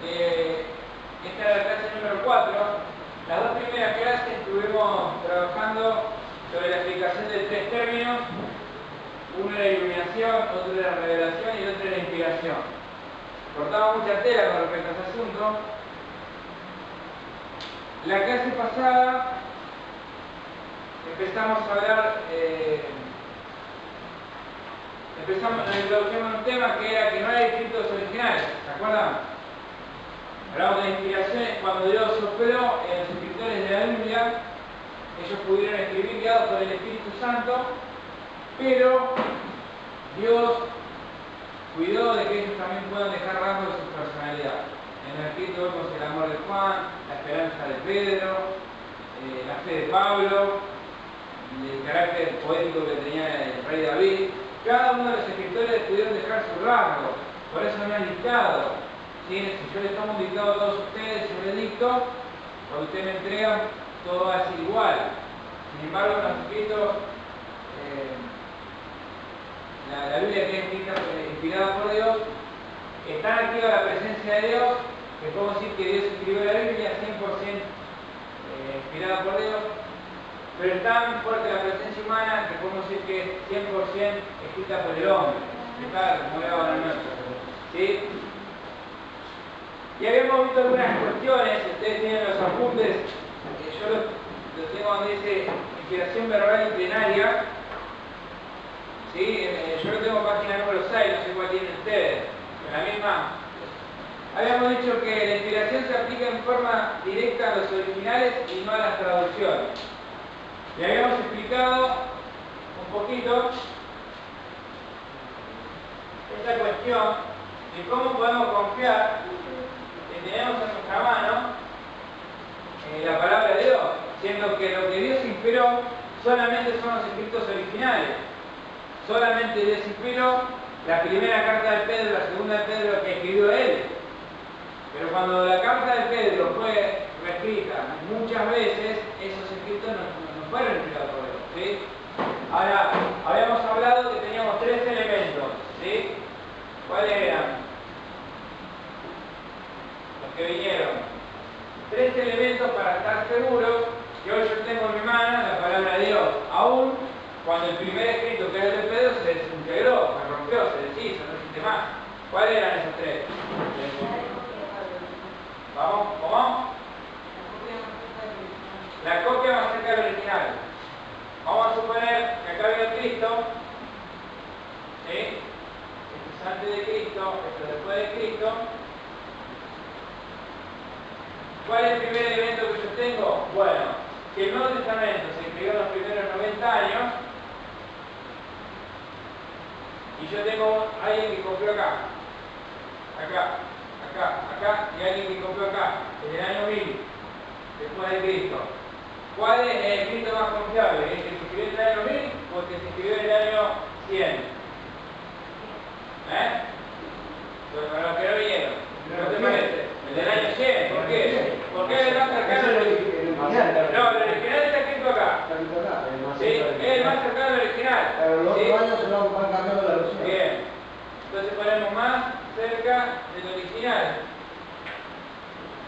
Esta es la clase número 4. Las dos primeras clases estuvimos trabajando sobre la explicación de tres términos. Uno era iluminación, otro era revelación y el otro era inspiración. Cortamos mucha tela con respecto a ese asunto. La clase pasada empezamos a hablar, nos introducimos en un tema que era que no hay escritos originales, ¿se acuerdan? Hablamos de inspiraciones cuando Dios sopló en los escritores de la Biblia, ellos pudieron escribir guiados por el Espíritu Santo, pero Dios cuidó de que ellos también puedan dejar rasgos de su personalidad. En el escrito vemos el amor de Juan, la esperanza de Pedro, la fe de Pablo, el carácter poético que tenía el rey David. Cada uno de los escritores pudieron dejar su rasgo, por eso no han dictado. ¿Sí? Si yo les tomo un dictado a todos ustedes, yo les dicto, cuando ustedes me entregan, todo va a ser igual. Sin embargo, en los escritos, la Biblia que es inspirada por Dios, es tan activa la presencia de Dios, que podemos decir que Dios escribió la Biblia 100% inspirada por Dios, pero es tan fuerte la presencia humana que podemos decir que es 100% escrita por el hombre. ¿Qué tal? ¿Cómo le va? Buenas noches. ¿Sí? Y habíamos visto algunas cuestiones, ustedes tienen los apuntes, yo los tengo donde dice inspiración verbal y plenaria. ¿Sí? Yo lo tengo página número 6, no sé cuál tienen ustedes, la misma. Habíamos dicho que la inspiración se aplica en forma directa a los originales y no a las traducciones. Y habíamos explicado un poquito esta cuestión de cómo podemos confiar que tenemos en nuestra mano la palabra de Dios, siendo que lo que Dios inspiró solamente son los escritos originales. Solamente Dios inspiró la primera carta de Pedro, la segunda de Pedro que escribió él. Pero cuando la carta de Pedro fue reescrita muchas veces, esos escritos no fueron inspirados por Dios. ¿Sí? Ahora, habíamos hablado que teníamos tres elementos. ¿Sí? ¿Cuáles eran? Los que vinieron. Tres elementos para estar seguros que hoy yo tengo en mi mano la palabra de Dios. Aún cuando el primer escrito que era el de Pedro se desintegró, se rompió, se deshizo, no existe más. ¿Cuáles eran esos tres? ¿Vamos? ¿Cómo? La copia más cerca del original. Vamos a suponer que acá viene Cristo. ¿Sí? Esto es antes de Cristo, esto es después de Cristo. ¿Cuál es el primer elemento que yo tengo? Bueno, que el Nuevo Testamento se escribió en los primeros 90 años y yo tengo a alguien que copió acá, y alguien que copió acá, en el año 1000, después de Cristo. ¿Cuál es el escrito más confiable? ¿El que se escribió en el año 1000 o el que se escribió en el año 100? Pues para los que no vinieron, ¿no te parece? El del año 100, ¿por qué? Porque es el más cercano al original. No, el original está escrito acá. ¿Sí? Es el más cercano al original. Pero los ¿Sí? otros años se van cambiando la versión. Bien. Entonces ponemos más cerca del original.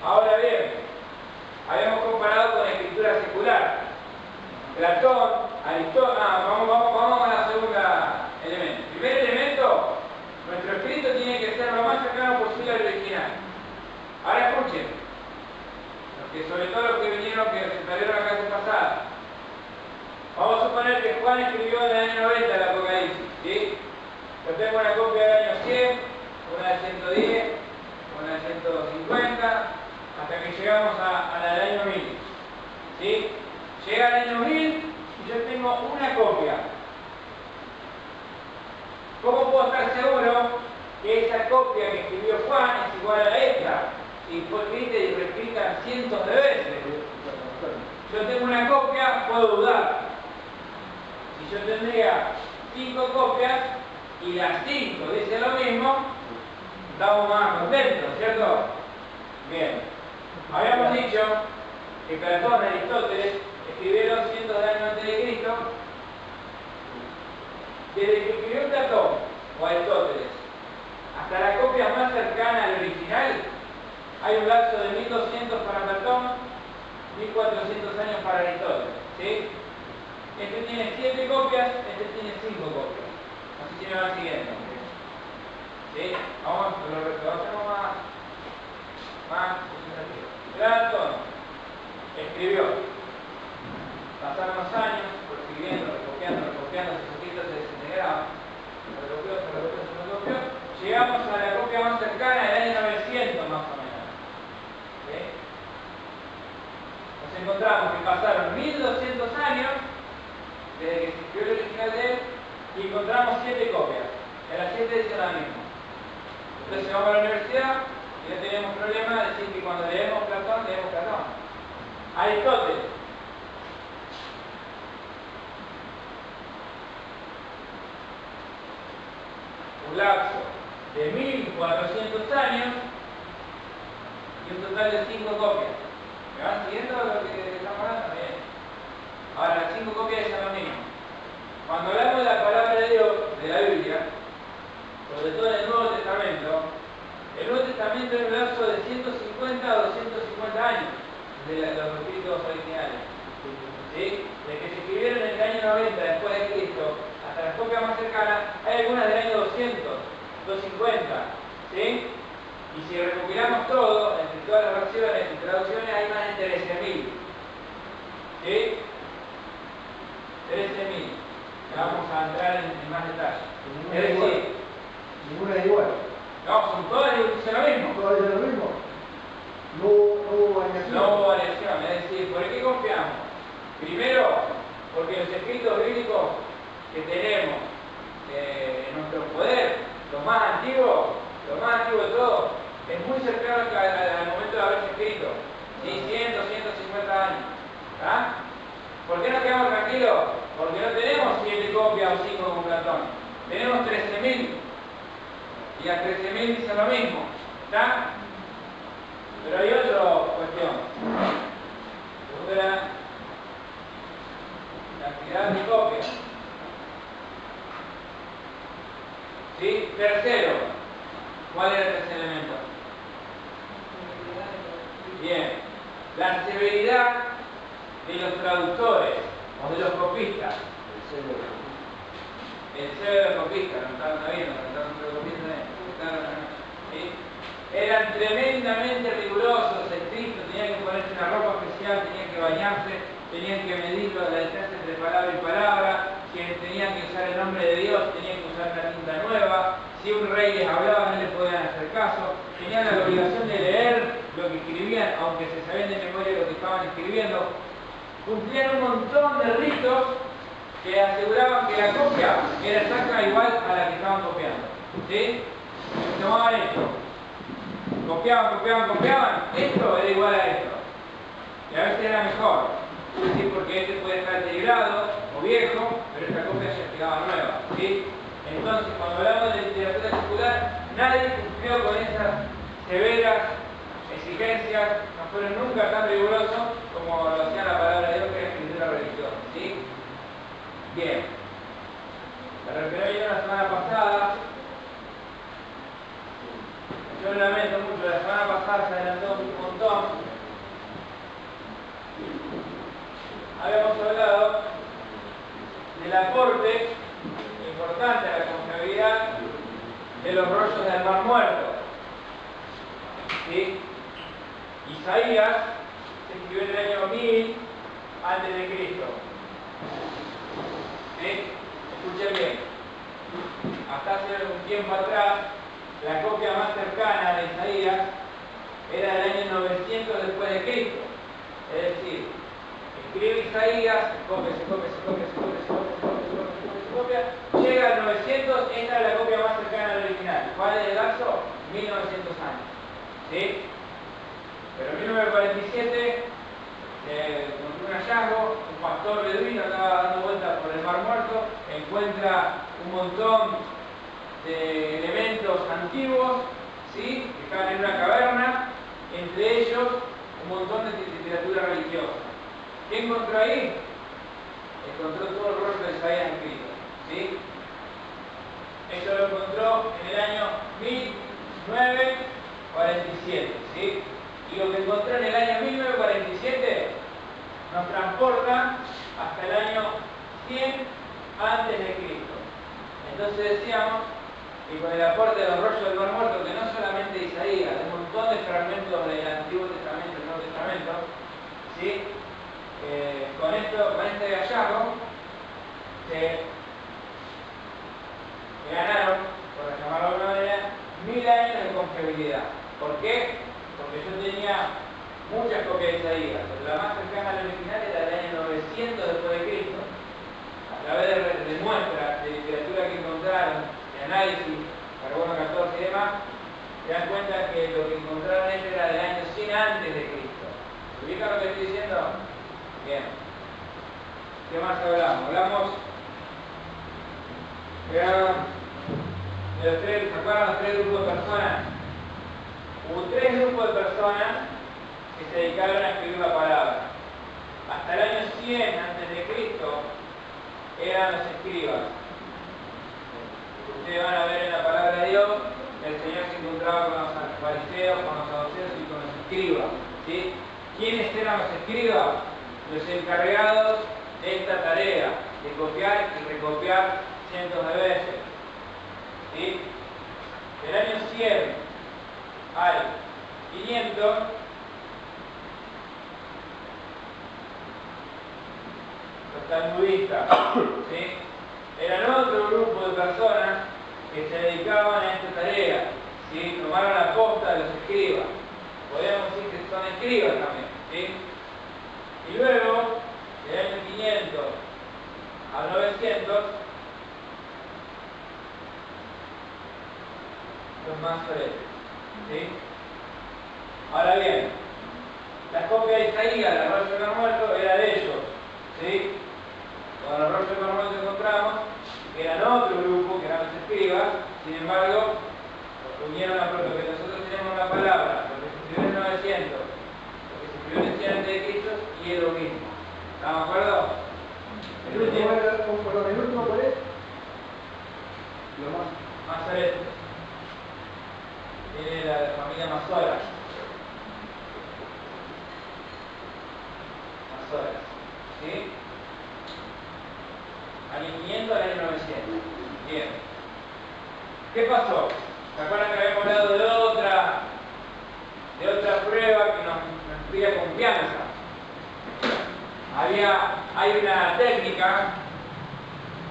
Ahora bien, habíamos comparado con la escritura secular. Platón, Aristóteles. Vamos a la segunda elemento. Primer elemento, nuestro escrito tiene que ser lo más cercano posible al original. Ahora escuchen, sobre todo los que vinieron, que se salieron la clase pasada. Vamos a suponer que Juan escribió en el año 90 el Apocalipsis, ¿sí? Yo tengo una copia del año 100, una de 110, una de 150, hasta que llegamos a la del año 1000. ¿Sí? Llega el año 1000 y yo tengo una copia. ¿Cómo puedo estar seguro que esa copia que escribió Juan es igual a esta? Y fue escrita y reescrita cientos de veces. Yo tengo una copia, puedo dudar. Si yo tendría 5 copias y las 5 dicen lo mismo, estamos más contentos, ¿cierto? Bien. Habíamos dicho que Platón y Aristóteles escribieron cientos de años antes de Cristo. Desde que escribió Platón o Aristóteles hasta la copia más cercana al original, Hay un lapso de 1200 para Platón, 1400 años para Aristóteles. ¿Sí? Este tiene 7 copias, este tiene 5 copias. No sé si me van siguiendo. ¿Sí? Vamos, lo hacemos más sustantivo. Platón escribió. Pasaron los años, escribiendo, recopiando, sus escritos se desintegraban. Se recopió. Llegamos a la copia más cercana del año 900 más o menos. ¿Sí? Nos encontramos que pasaron 1200 años desde que se escribió el original de él y encontramos 7 copias. Y a las 7 dicen la misma. Entonces vamos a la universidad y no tenemos problema de decir que cuando leemos Platón, leemos Platón. Aristóteles. Un lapso de 1400 años y un total de 5 copias. ¿Me van siguiendo lo que estamos hablando? Bien. Ahora, las 5 copias dicen lo mismo. Cuando hablamos de la palabra de Dios, de la Biblia, sobre todo en el Nuevo Testamento es un lapso de 150 a 250 años de los escritos originales. ¿Sí? Desde que se escribieron en el año 90 después de Cristo hasta las copias más cercanas, hay algunas del año 200, 250. ¿Sí? Y si recopilamos todo, entre todas las versiones y traducciones, hay más de 13.000. ¿Sí? 13.000. Vamos a entrar en más detalle. Es decir, ninguna es igual. No, son todas dicen lo mismo. Todas dicen lo mismo. No hubo variación. No hubo variación, es decir, ¿por qué confiamos? Primero, porque los escritos bíblicos que tenemos en nuestro poder, lo más antiguo de todo, es muy cercano al momento de haberse escrito. ¿Sí? 100, 150 años. ¿Ah? ¿Por qué nos quedamos tranquilos? Porque no tenemos 7 copias o 5 con Platón. Tenemos 13.000. Y a 13.000 dicen lo mismo. ¿Está? Pero hay otra cuestión. Otra cantidad de copias. ¿Sí? Tercero. ¿Cuál era el tercer elemento? Bien. La severidad de los traductores o de los copistas. El sello de los copistas, no estaban sabiendo, no estaban los copistas, ¿sí? Eran tremendamente rigurosos, estrictos, tenían que ponerse una ropa especial, tenían que bañarse, tenían que medir la distancia entre palabra y palabra, quienes tenían que usar el nombre de Dios tenían que usar una tinta nueva, si un rey les hablaba no les podían hacer caso, tenían la obligación de leer lo que escribían, aunque se sabían de memoria lo que estaban escribiendo, cumplían un montón de ritos que aseguraban que la copia era exacta igual a la que estaban copiando. ¿Sí? Tomaban esto. Copiaban. Esto era igual a esto. Y a veces era mejor. Es decir, porque este puede estar deteriorado o viejo, pero esta copia ya quedaba nueva. ¿Sí? Entonces, cuando hablamos de literatura secular, nadie cumplió con esas severas exigencias, no fueron nunca tan rigurosos como lo hacía la palabra de Dios, que era escritura religiosa. ¿Sí? Bien. La refería la semana pasada. Yo lo lamento mucho, la semana pasada se adelantó un montón. Habíamos hablado del aporte importante a la confiabilidad de los rollos del Mar Muerto. ¿Sí? Isaías se escribió en el año 1000 antes de Cristo. ¿Sí? Escuchen bien. Hasta hace un tiempo atrás, la copia más cercana de Isaías era del año 900 después de Cristo. Es decir, escribe Isaías, copia, llega al 900, esta es la copia más cercana al original. ¿Cuál es el lapso? 1900 años. ¿Sí? Pero en 1947 encontró un hallazgo, un pastor beduino estaba dando vueltas por el Mar Muerto, encuentra un montón de elementos antiguos, ¿sí? Que estaban en una caverna, entre ellos un montón de literatura religiosa. ¿Qué encontró ahí? Encontró todo el rollo de Isaías escrito, ¿sí? Esto lo encontró en el año 1947. 17, ¿sí? Y lo que encontró en el año 1947 nos transporta hasta el año 100 antes de Cristo. Entonces decíamos que con el aporte de los rollos del Mar Muerto, que no solamente Isaías, de un montón de fragmentos del Antiguo Testamento y del Nuevo Testamento, ¿sí? Con este hallazgo se ganaron, por llamarlo de alguna manera, 1000 años de confiabilidad. ¿Por qué? Porque yo tenía muchas copias de Isaías, pero la más cercana al original era del año 900 después de Cristo. A través de muestras, de literatura que encontraron, de análisis, carbono 14 y demás, se dan cuenta que lo que encontraron ellos era del año 100 antes de Cristo. ¿Se ubican lo que estoy diciendo? Bien. ¿Qué más hablamos? Hablamos de los tres, ¿se acuerdan los tres grupos de personas? Hubo tres grupos de personas que se dedicaron a escribir la palabra. Hasta el año 100 antes de Cristo eran los escribas. Ustedes van a ver en la palabra de Dios que el Señor se encontraba con los fariseos, con los saduceos y con los escribas, ¿sí? ¿Quiénes eran los escribas? Los encargados de esta tarea, de copiar y recopiar cientos de veces, ¿sí? Del año 100 al 500 los talmudistas, ¿sí? Eran otro grupo de personas que se dedicaban a esta tarea, ¿sí? Tomaron la posta de los escribas. Podríamos decir que son escribas también, ¿sí? Y luego, del año 500 al 900, los masoretes, ¿sí? Ahora bien, la copia de Isaías, el rollo del Mar Muerto, era de ellos, ¿sí? Con el rollo del Mar Muerto encontramos que eran otro grupo, que eran los escribas, sin embargo, unieron a lo que nosotros tenemos en la palabra, lo que se escribió en el 900, lo que se escribió en el 100 antes de Cristo, y es lo mismo. ¿Estamos de acuerdo? El último, ¿cuál es? Lo más. Masorete. Tiene la familia Masora. Masoras. ¿Sí? Año 500 al año 900. Bien. ¿Qué pasó? ¿Se acuerdan que habíamos hablado de otra prueba que nos pide confianza? Hay una técnica,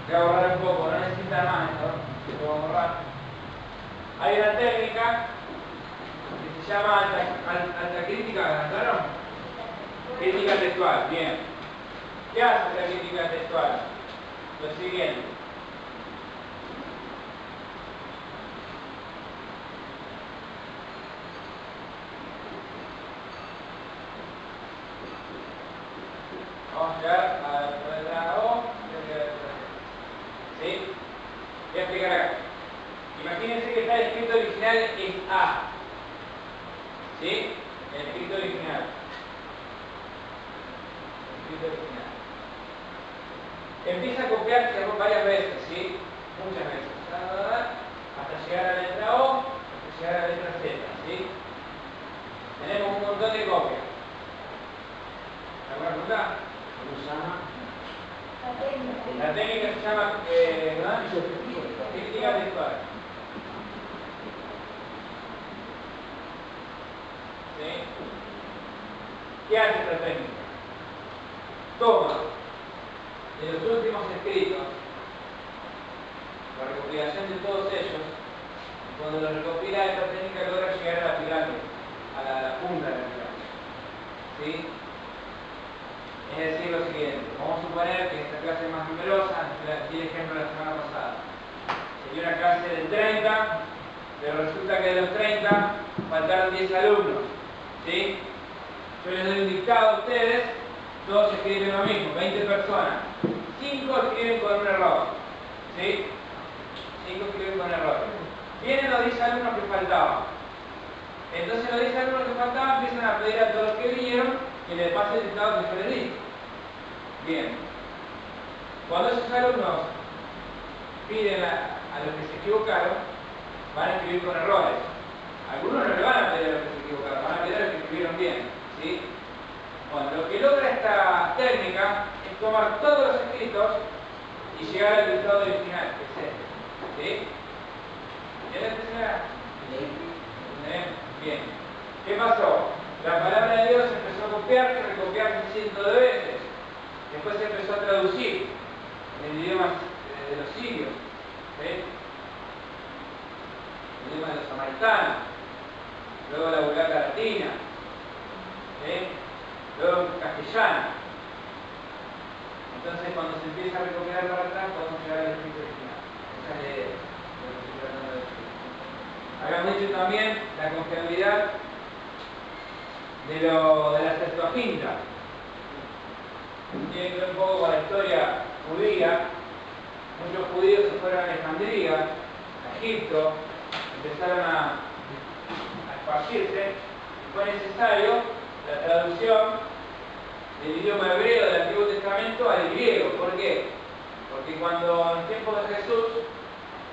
voy a borrar un poco, no necesita más esto, lo voy a borrar. Hay una técnica que se llama alta crítica, ¿notaron? Crítica textual, bien. ¿Qué hace la crítica textual? Lo siguiente. Vamos a llegar a la letra O. ¿Sí? Voy a explicar acá. Imagínense que está el escrito original es A. ¿Sí? El escrito original. Empieza a copiarse varias veces, ¿sí? Muchas veces. Hasta llegar a la letra O, hasta llegar a la letra Z, ¿sí? Tenemos un montón de copias. ¿Alguna pregunta? ¿Cómo se llama? La técnica se llama crítica textual. ¿Sí? ¿Qué hace esta técnica? Toma de los últimos escritos la recopilación de todos ellos, y cuando lo recopila esta técnica logra llegar a la pirámide, a la punta de la pirámide. ¿Sí? Es decir, lo siguiente, vamos a suponer que esta clase es más numerosa, di el ejemplo de la semana pasada. Sería una clase de 30, pero resulta que de los 30 faltaron 10 alumnos. ¿Sí? Yo les doy un dictado a ustedes, todos escriben lo mismo, 20 personas. 5 escriben con un error. ¿Sí? 5 escriben con error. Vienen los 10 alumnos que faltaban. Entonces los 10 alumnos que faltaban empiezan a pedir a todos los que vinieron que les pase el dictado que yo les di. Bien. Cuando esos alumnos piden a los que se equivocaron, van a escribir con errores. Algunos no le van a pedir a los que se equivocaron, van a pelear los que escribieron bien, ¿sí? Bueno, lo que logra esta técnica es tomar todos los escritos y llegar al resultado original, que es este, ¿sí? ¿Entiendes, señora? Bien. ¿Qué pasó? La palabra de Dios empezó a copiarse, recopiarse cientos de veces. Después se empezó a traducir en el idioma de los sirios, ¿sí? El idioma de los samaritanos, luego la Vulgata latina, ¿sí? Luego en castellano. Entonces, cuando se empieza a recopiar para atrás, podemos llegar al escrito original. Esa es la idea de lo que estoy tratando de decir. Habíamos dicho también la confiabilidad de la Septuaginta. Tiene que ver un poco con la historia judía. Muchos judíos se fueron a Alejandría, a Egipto, empezaron a esparcirse, y fue necesario la traducción del idioma hebreo del Antiguo Testamento al griego. ¿Por qué? Porque cuando en tiempos de Jesús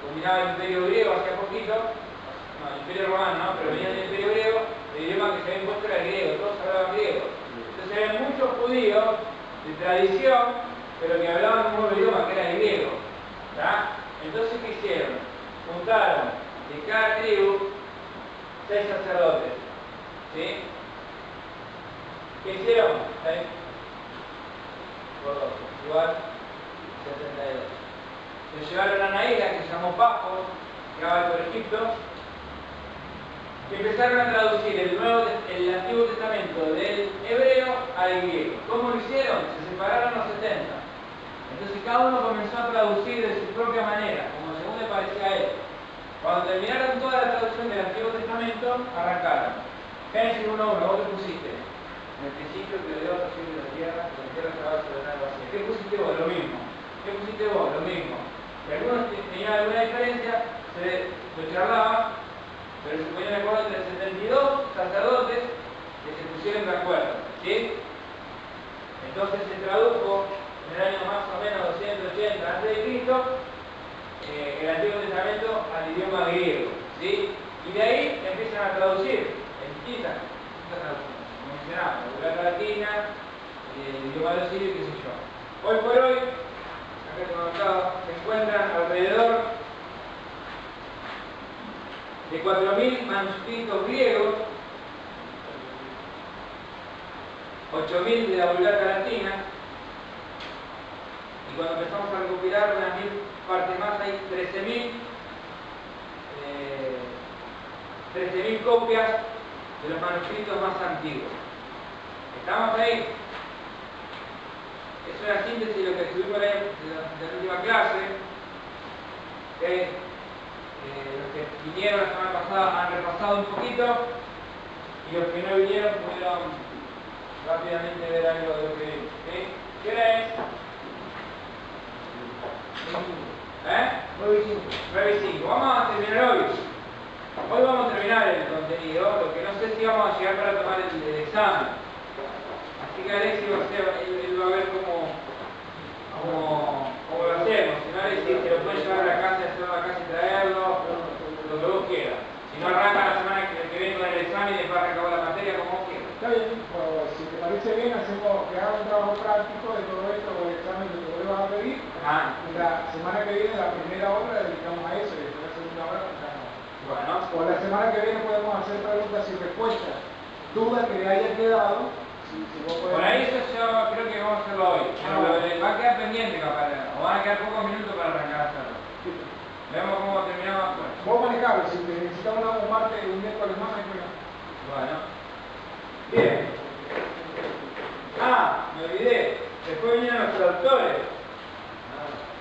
dominaba el Imperio griego hace poquito, no, el Imperio romano, ¿no? Pero venía del Imperio griego, el idioma que se había impuesto era el griego, todos hablaban griego. Entonces había muchos judíos de tradición, pero que hablaban un nuevo idioma que era el griego. ¿Tá? Entonces, ¿qué hicieron? Juntaron de cada tribu 6 sacerdotes. ¿Sí? ¿Qué hicieron? ¿Sí? Por 2, igual 72. Lo llevaron a una isla que se llamó Pafos, que estaba por Egipto, y empezaron a traducir el Antiguo Testamento del hebreo al griego. ¿Cómo lo hicieron? Se separaron los 70. Entonces cada uno comenzó a traducir de su propia manera, como según le parecía a él. Cuando terminaron toda la traducción del Antiguo Testamento, arrancaron. Génesis 1:1, ¿vos qué pusiste? En el principio creó Dios los cielos y la tierra estaba sobre la vacía. ¿Qué pusiste vos? Lo mismo. ¿Qué pusiste vos? Lo mismo. Si algunos tenían alguna diferencia, lo charlaban, pero se ponían de acuerdo entre 72 sacerdotes que se pusieron de acuerdo. ¿Sí? Entonces se tradujo en el año más o menos 280 a.C. El Antiguo Testamento al idioma griego. ¿Sí? Y de ahí empiezan a traducir en distintas traducciones. Como mencionaba, la Vulgata latina, el idioma de los sirios y qué sé yo. Hoy por hoy, acá tengo anotado, se encuentran alrededor de 4.000 manuscritos griegos, 8.000 de la Vulgata latina, y cuando empezamos a recopilar unas 1.000 partes más, hay 13.000 copias de los manuscritos más antiguos. ¿Estamos ahí? Es una síntesis de lo que estuvimos de la última clase. Los que vinieron la semana pasada han repasado un poquito, y los que no vinieron pudieron rápidamente ver algo de lo que vimos. ¿Qué hora es? 9 y 5. Vamos a terminar hoy. Hoy vamos a terminar el contenido, lo que no sé si vamos a llegar para tomar el examen. Así que Alexis él va a ver cómo lo hacemos. Si no, Alexis te lo puede llevar a la casa, hacerlo a la casa y traerlo, lo que vos quieras. Si no, arranca la semana que viene con el examen y después arrancamos la materia como vos quieras. Está bien, pues, si te parece bien, que haga un trabajo práctico de todo esto, con el examen que te vas a pedir. La semana que viene, la primera hora la dedicamos a eso, y después la segunda hora arrancamos. Bueno. O la semana que viene podemos hacer preguntas y respuestas, dudas que le hayan quedado. Por ahí eso yo creo que vamos a hacerlo hoy. Pero va a quedar pendiente, capaz, o van a quedar pocos minutos para arrancar a hacerlo. Veamos cómo terminamos después. Vos manejable, si te necesitamos un martes, un miércoles más, no hay problema. Bueno. Bien. Me olvidé. Después vinieron los traductores.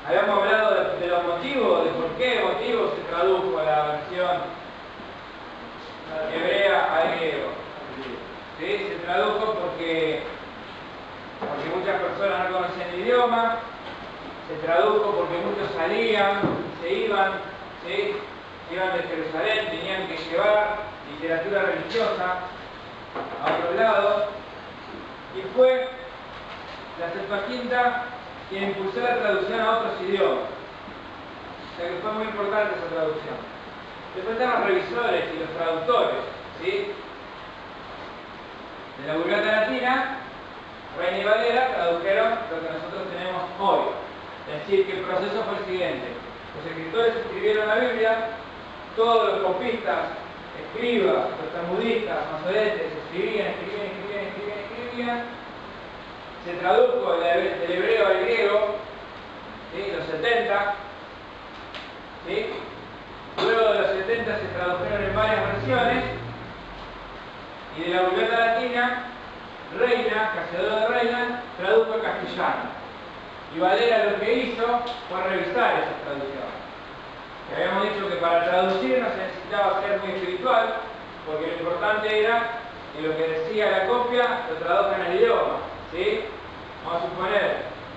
Habíamos hablado de los motivos, de por qué motivos se tradujo la versión hebrea a griego. ¿Sí? Se tradujo porque muchas personas no conocían el idioma, se tradujo porque muchos salían, se iban, ¿sí? Se iban de Jerusalén, tenían que llevar literatura religiosa a otro lado, y fue la Septuaginta quien impulsó la traducción a otros idiomas. O sea que fue muy importante esa traducción. Después están los revisores y los traductores, ¿sí? de la Vulgata Latina, Reina y Valera tradujeron lo que nosotros tenemos hoy. Es decir, que el proceso fue el siguiente. Los escritores escribieron la Biblia, todos los copistas, escribas, los talmudistas, masoretes, escribían, se tradujo del hebreo al griego, ¿sí? Los 70, ¿sí? Luego de los 70 se tradujeron en varias versiones, y de la Vulgata Latina, Reina, Cassiodoro de Reina, tradujo al castellano. Y Valera lo que hizo fue revisar esas traducciones. Que habíamos dicho que para traducir no se necesitaba ser muy espiritual, porque lo importante era que lo que decía la copia lo traduzcan al idioma, ¿sí? Vamos a suponer,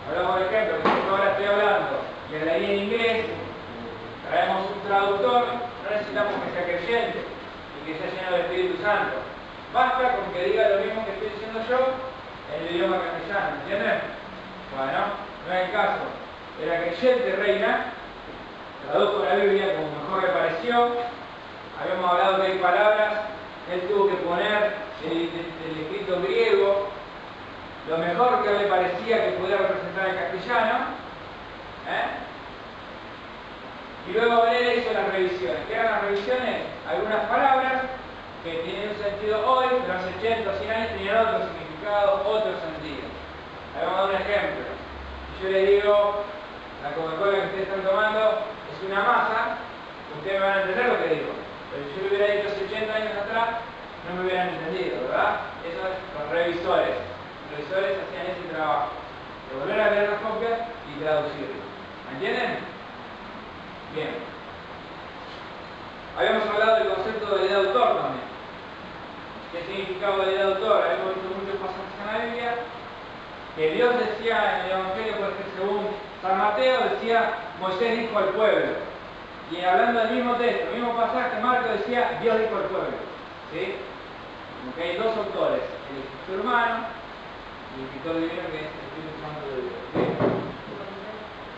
ahora por ejemplo, que yo ahora estoy hablando y hablaría en inglés, traemos un traductor, no necesitamos que sea creyente y que sea lleno del Espíritu Santo. Basta con que diga lo mismo que estoy diciendo yo en el idioma castellano, ¿entienden? Bueno, no es el caso. Era creyente Reina, tradujo la Biblia como mejor le pareció. Habíamos hablado que hay palabras que él tuvo que poner del escrito griego, lo mejor que le parecía que pudiera representar el castellano. Y luego Valera hizo las revisiones. ¿Qué eran las revisiones? Algunas palabras que tienen un sentido hoy, pero hace 80 o 100 años tenían otro significado, otro sentido. Ahí vamos a dar un ejemplo. Si yo le digo, la Coca-Cola que ustedes están tomando es una masa, ustedes me van a entender lo que digo. Pero si yo lo hubiera dicho hace 80 años atrás, no me hubieran entendido, ¿verdad? Eso es los revisores. Los revisores hacían ese trabajo, de volver a leer las copias y traducirlo. ¿Me entienden? Bien. Habíamos hablado del concepto de validad de autor también. ¿Qué significaba validad de autor? Habíamos visto muchos pasajes en la Biblia que Dios decía en el Evangelio, por ejemplo, según San Mateo, decía Moisés dijo al pueblo. Y hablando del mismo texto, el mismo pasaje, Marcos decía Dios dijo al pueblo. ¿Sí? Porque hay dos autores, el escritor humano y el escritor divino, que es el Espíritu Santo de Dios. ¿Sí?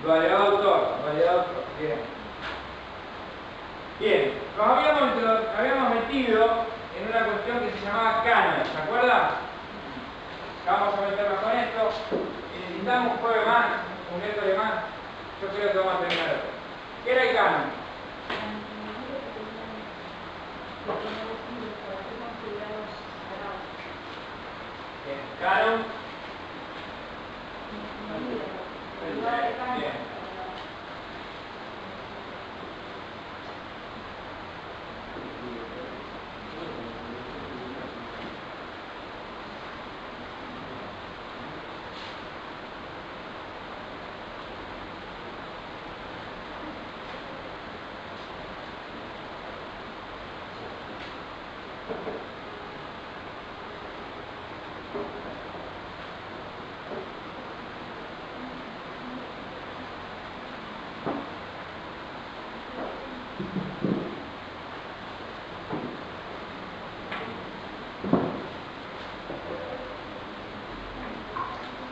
Validad de autor, validad de autor. Bien. Bien, nos habíamos metido en una cuestión que se llamaba canon, ¿se acuerdan? Vamos a meternos con esto. Y necesitamos un jueves más, un miércoles más. Yo creo que vamos a terminar esto. ¿Qué era el canon? El canon. Bien.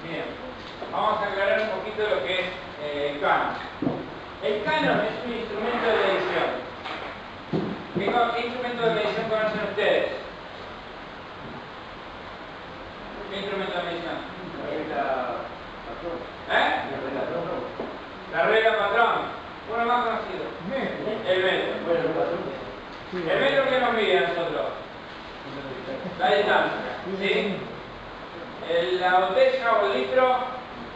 Bien, vamos a aclarar un poquito lo que es el canon. El canon es un instrumento de medición. ¿Qué instrumento de medición conocen ustedes? ¿Qué instrumento de medición? La regla patrón. Uno más conocido. El metro. El metro que nos mide a nosotros. La distancia. ¿Sí? La botella o el litro,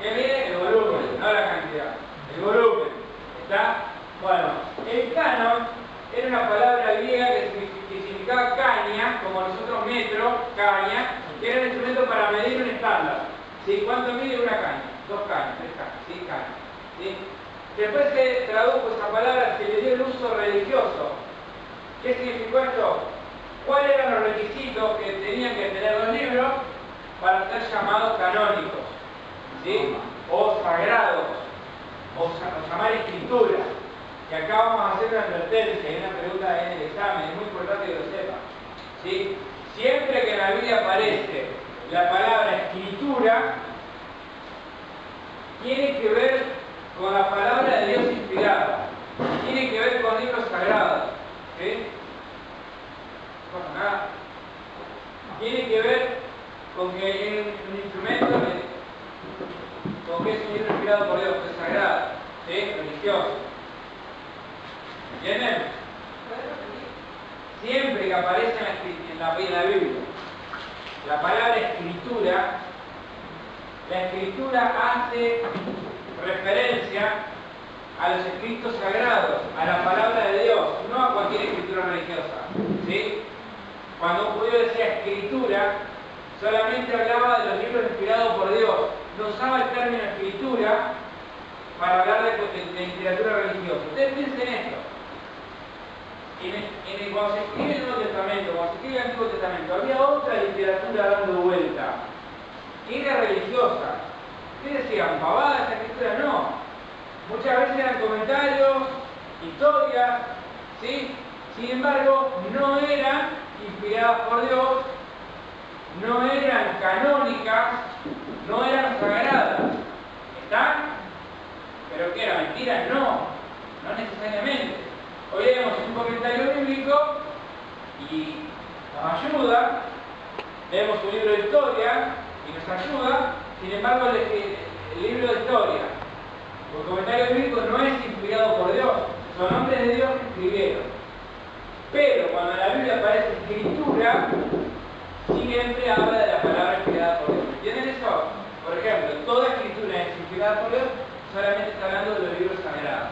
¿qué mide? El volumen, no la cantidad. El volumen. ¿Está? Bueno, el canon era una palabra griega que significaba caña, como nosotros metro, caña, que era un instrumento para medir un estándar. ¿Sí? ¿Cuánto mide una caña? 2 cañas, 3 cañas, ¿sí? Caña. ¿Sí? Después se tradujo esa palabra, se le dio el uso religioso. ¿Qué significó esto? ¿Cuáles eran los requisitos que tenían que tener los libros para ser llamados canónicos? ¿Sí? O sagrados, o llamar escritura. Y acá vamos a hacer una advertencia, hay una pregunta en el examen, es muy importante que lo sepan. ¿Sí? Siempre que en la Biblia aparece la palabra escritura, tiene que ver con la palabra de Dios inspirada, tiene que ver con libros sagrados. ¿Sí? Bueno, nada. Tiene que ver con que es un instrumento, con que es un libro inspirado por Dios, que es sagrado, ¿sí? Religioso. ¿Entienden? Siempre que aparece en la Biblia la palabra escritura, la escritura hace referencia a los escritos sagrados, a la palabra de Dios, no a cualquier escritura religiosa, ¿sí? Cuando un judío decía escritura, solamente hablaba de los libros inspirados por Dios, no usaba el término escritura para hablar de literatura religiosa. Ustedes piensen esto. Cuando se escribe el Nuevo Testamento, cuando se escribe el Antiguo Testamento, había otra literatura dando vuelta, que era religiosa. ¿Qué decían? ¿Pavada esa escritura? No. Muchas veces eran comentarios, historias, ¿sí? Sin embargo, no eran inspiradas por Dios, no eran canónicas, no eran sagradas. ¿Están? ¿Pero qué era? ¿Mentira? No, no necesariamente. Hoy leemos un comentario bíblico y nos ayuda, leemos un libro de historia y nos ayuda, sin embargo el libro de historia, el comentario bíblico no es inspirado por Dios, son hombres de Dios que escribieron. Pero cuando en la Biblia aparece escritura, siempre habla de la palabra inspirada por Dios. ¿Entienden eso? Por ejemplo, toda escritura es inspirada por Dios, solamente está hablando de los libros sagrados.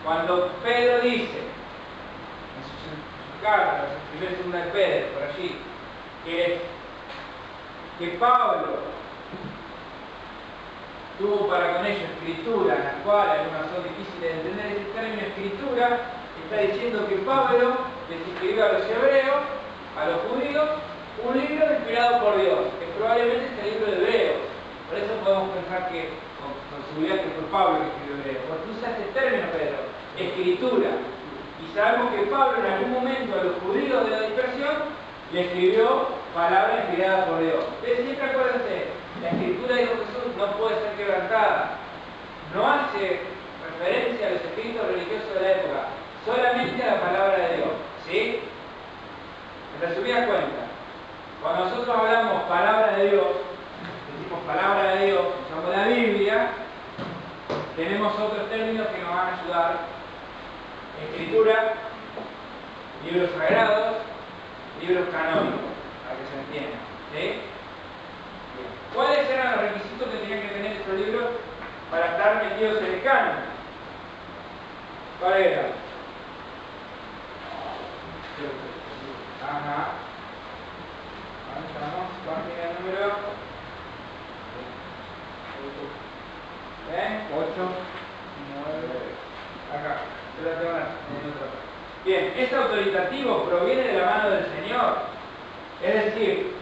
Cuando Pedro dice, en su carta, en su primer de Pedro, por allí, que Pablo tuvo para con ellos escrituras, las cuales algunas son difíciles de entender, ese término escritura está diciendo que Pablo les escribió a los hebreos, a los judíos, un libro inspirado por Dios, que probablemente es el libro de Hebreos. Por eso podemos pensar que con seguridad que fue Pablo que escribió Hebreos, porque usa este término, Pedro, escritura. Y sabemos que Pablo en algún momento a los judíos de la dispersión le escribió palabras inspiradas por Dios. Ustedes siempre acuérdense, la escritura, dijo Jesús, no puede ser quebrantada. No hace referencia a los escritos religiosos de la época, solamente a la palabra de Dios. ¿Sí? En resumida cuenta, cuando nosotros hablamos palabra de Dios, decimos palabra de Dios, usamos la Biblia, tenemos otros términos que nos van a ayudar. Escritura, libros sagrados, libros canónicos, para que se entienda. ¿Sí? Bien. ¿Cuáles eran los requisitos que tenían que tener estos libros para estar metidos en el canon? ¿Cuál era? Ajá. Avanzamos, página número 8, 9, acá. Bien, este autoritativo proviene de la mano del Señor. Es decir,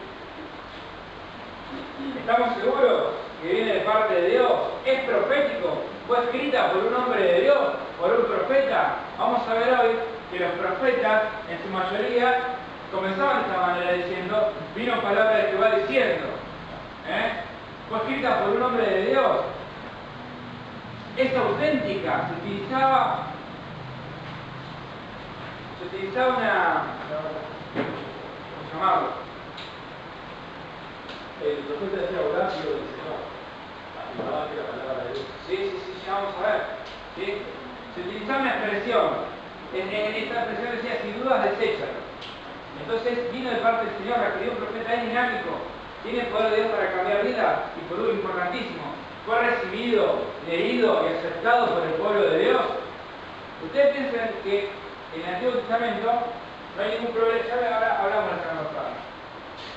¿estamos seguros que viene de parte de Dios? ¿Es profético? ¿Fue escrita por un hombre de Dios? ¿Por un profeta? Vamos a ver hoy que los profetas, en su mayoría, comenzaban de esta manera diciendo, vino palabra de Jehová diciendo. Fue escrita por un hombre de Dios. Es auténtica. Se utilizaba una... ¿cómo llamarlo? El profeta decía Horacio del Señor, afirmaba que la palabra de Dios. Sí, ya vamos a ver. ¿Sí? Se utilizaba una expresión. En esta expresión decía, sin dudas, deséchalo. Entonces vino de parte del Señor, refirió un profeta es dinámico, tiene el poder de Dios para cambiar vidas y por algo importantísimo, fue recibido, leído y aceptado por el pueblo de Dios. Ustedes piensan que en el Antiguo Testamento no hay ningún problema, ya ahora hablamos de la semana pasada.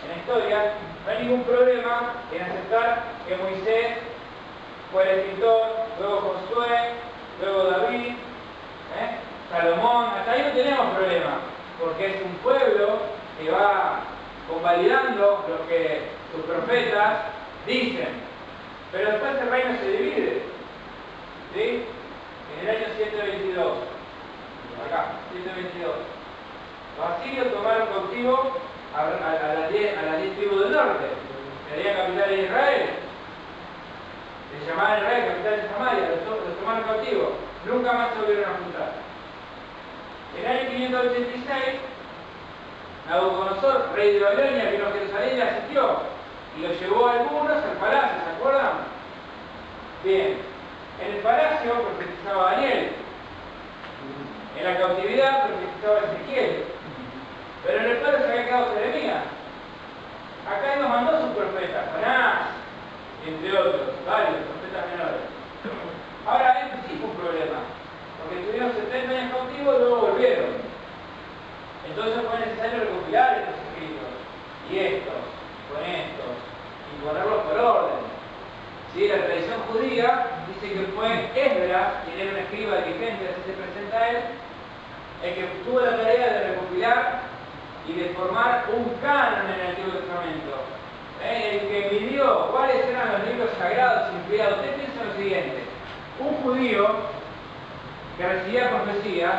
En la historia no hay ningún problema en aceptar que Moisés fue el escritor, luego Josué, luego David, Salomón, hasta ahí no tenemos problema, porque es un pueblo que va convalidando lo que sus profetas dicen. Pero después el reino se divide. ¿Sí? En el año 722. Acá, 722. Los asirios tomaron cautivo a las 10 tribus del norte. Sería capital de Israel. Les llamaban Israel, capital de Samaria. Los tomaron cautivo. Nunca más se volvieron a juntar. En el año 586, Nabucodonosor, rey de Babilonia, vino a Jerusalén y la asistió. y lo llevó a algunos al palacio, ¿se acuerdan? Bien, en el palacio profetizaba Daniel, en la cautividad profetizaba Ezequiel, pero en el pueblo se había quedado Jeremías. Acá Dios mandó sus profetas, Jonás, entre otros, varios profetas menores. Ahora, esto sí fue un problema, porque estuvieron 70 años cautivos y luego volvieron. Entonces fue necesario recopilar estos escritos, y estos, con estos, y ponerlos por orden. ¿Sí? La tradición judía dice que fue Esdras, quien era un escriba dirigente, así se presenta a él, el que tuvo la tarea de recopilar y de formar un canon en el Antiguo Testamento. El que midió cuáles eran los libros sagrados inspirados. Ustedes piensan lo siguiente: un judío que recibía profecías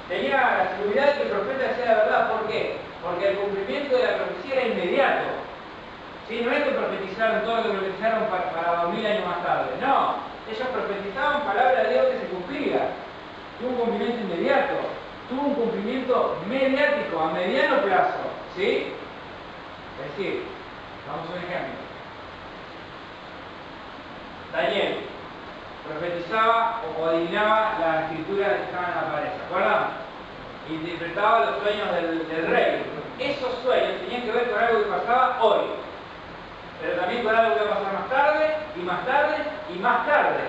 tenía la seguridad de que el profeta decía la verdad. ¿Por qué? Porque el cumplimiento de la profecía era inmediato. ¿Sí? No es que profetizaron todo lo que profetizaron para 2000 años más tarde. No, ellos profetizaban palabra de Dios que se cumplía. Tuvo un cumplimiento inmediato, tuvo un cumplimiento mediático a mediano plazo. ¿Sí? Es decir, vamos a un ejemplo. Daniel profetizaba o adivinaba las escrituras que estaban en la pared, ¿se acuerdan? Interpretaba los sueños del rey. Esos sueños tenían que ver con algo que pasaba hoy, pero también con algo que va a pasar más tarde, y más tarde, y más tarde.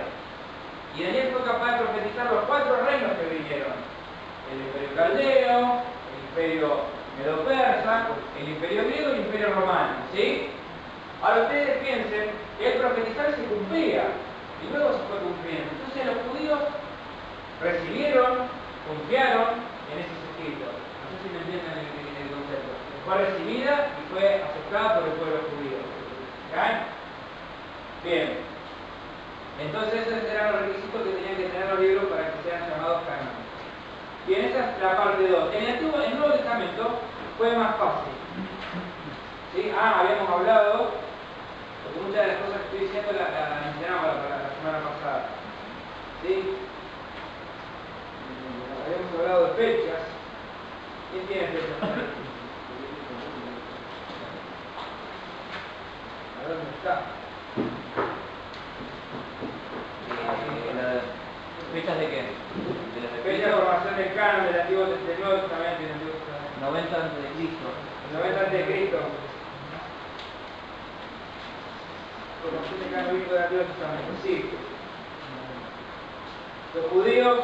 Y Daniel fue capaz de profetizar los 4 reinos que vinieron: el imperio caldeo, el imperio medo-persa, el imperio griego y el imperio romano. ¿Sí? Ahora ustedes piensen que el profetizar se cumplía, y luego se fue cumpliendo. Entonces los judíos recibieron, confiaron en esos escritos. No sé si me entienden el concepto. Fue recibida y fue aceptada por el pueblo judío. ¿Okay? Bien. Entonces esos eran los requisitos que tenían que tener los libros para que sean llamados cánones. Bien, esa es la parte 2. En el Nuevo Testamento fue más fácil. ¿Sí? Habíamos hablado, porque muchas de las cosas que estoy diciendo las mencionamos la semana pasada. ¿Sí? Habíamos hablado de fechas. ¿Quién tiene fechas? A ver dónde está. ¿Fechas de qué? Fecha de formación del canon del Nuevo Testamento y del Antiguo Testamento. 90 a.C. 90 a.C. Formación del canon bíblico del Antiguo Testamento. Sí. Los judíos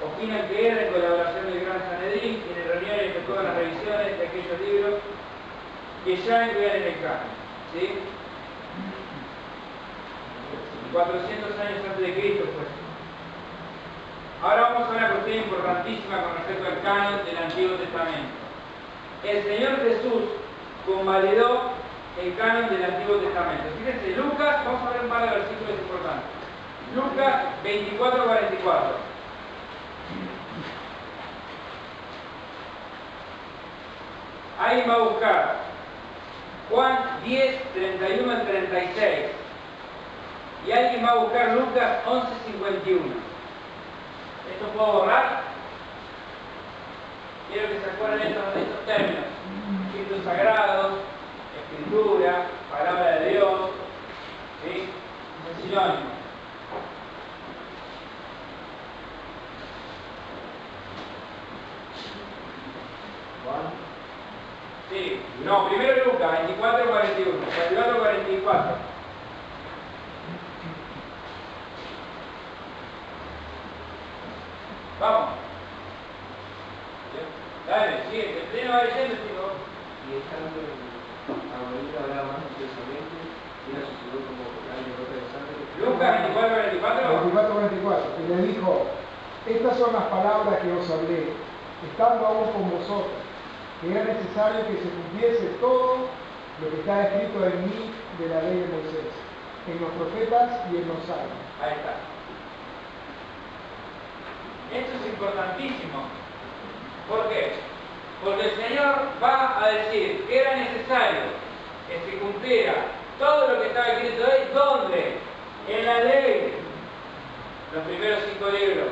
opinan que era en colaboración del Gran Sanedrín, quienes reunieron y efectuaron las revisiones de aquellos libros que ya incluían en el canon. ¿Sí? 400 años antes de Cristo fue. Ahora vamos a una cuestión importantísima con respecto al canon del Antiguo Testamento. El Señor Jesús convalidó el canon del Antiguo Testamento. Fíjense, Lucas, vamos a ver un par de versículos importantes. Lucas 24:44. Alguien va a buscar Juan 10:31 al 36. Y alguien va a buscar Lucas 11:51. ¿Esto puedo borrar? Quiero que se acuerden de estos términos: escritos sagrados, escritura, palabra de Dios. ¿Sí? Es sinónimo. Juan. Sí, no, primero Lucas 24:41, 44. Vamos. Dale, sigue, que el pleno va diciendo, chicos. Y estando Abuelita hablaba más intensamente, y era sucedió como alguien de otra de sangre. Lucas 24:44. Y le dijo: estas son las palabras que os hablé, estando aún con vosotros, que era necesario que se cumpliese todo lo que está escrito en mí de la ley de Moisés, en los profetas y en los salmos. Ahí está. Esto es importantísimo. ¿Por qué? Porque el Señor va a decir que era necesario que se cumpliera todo lo que estaba escrito ahí. ¿Dónde? En la ley. Los primeros 5 libros.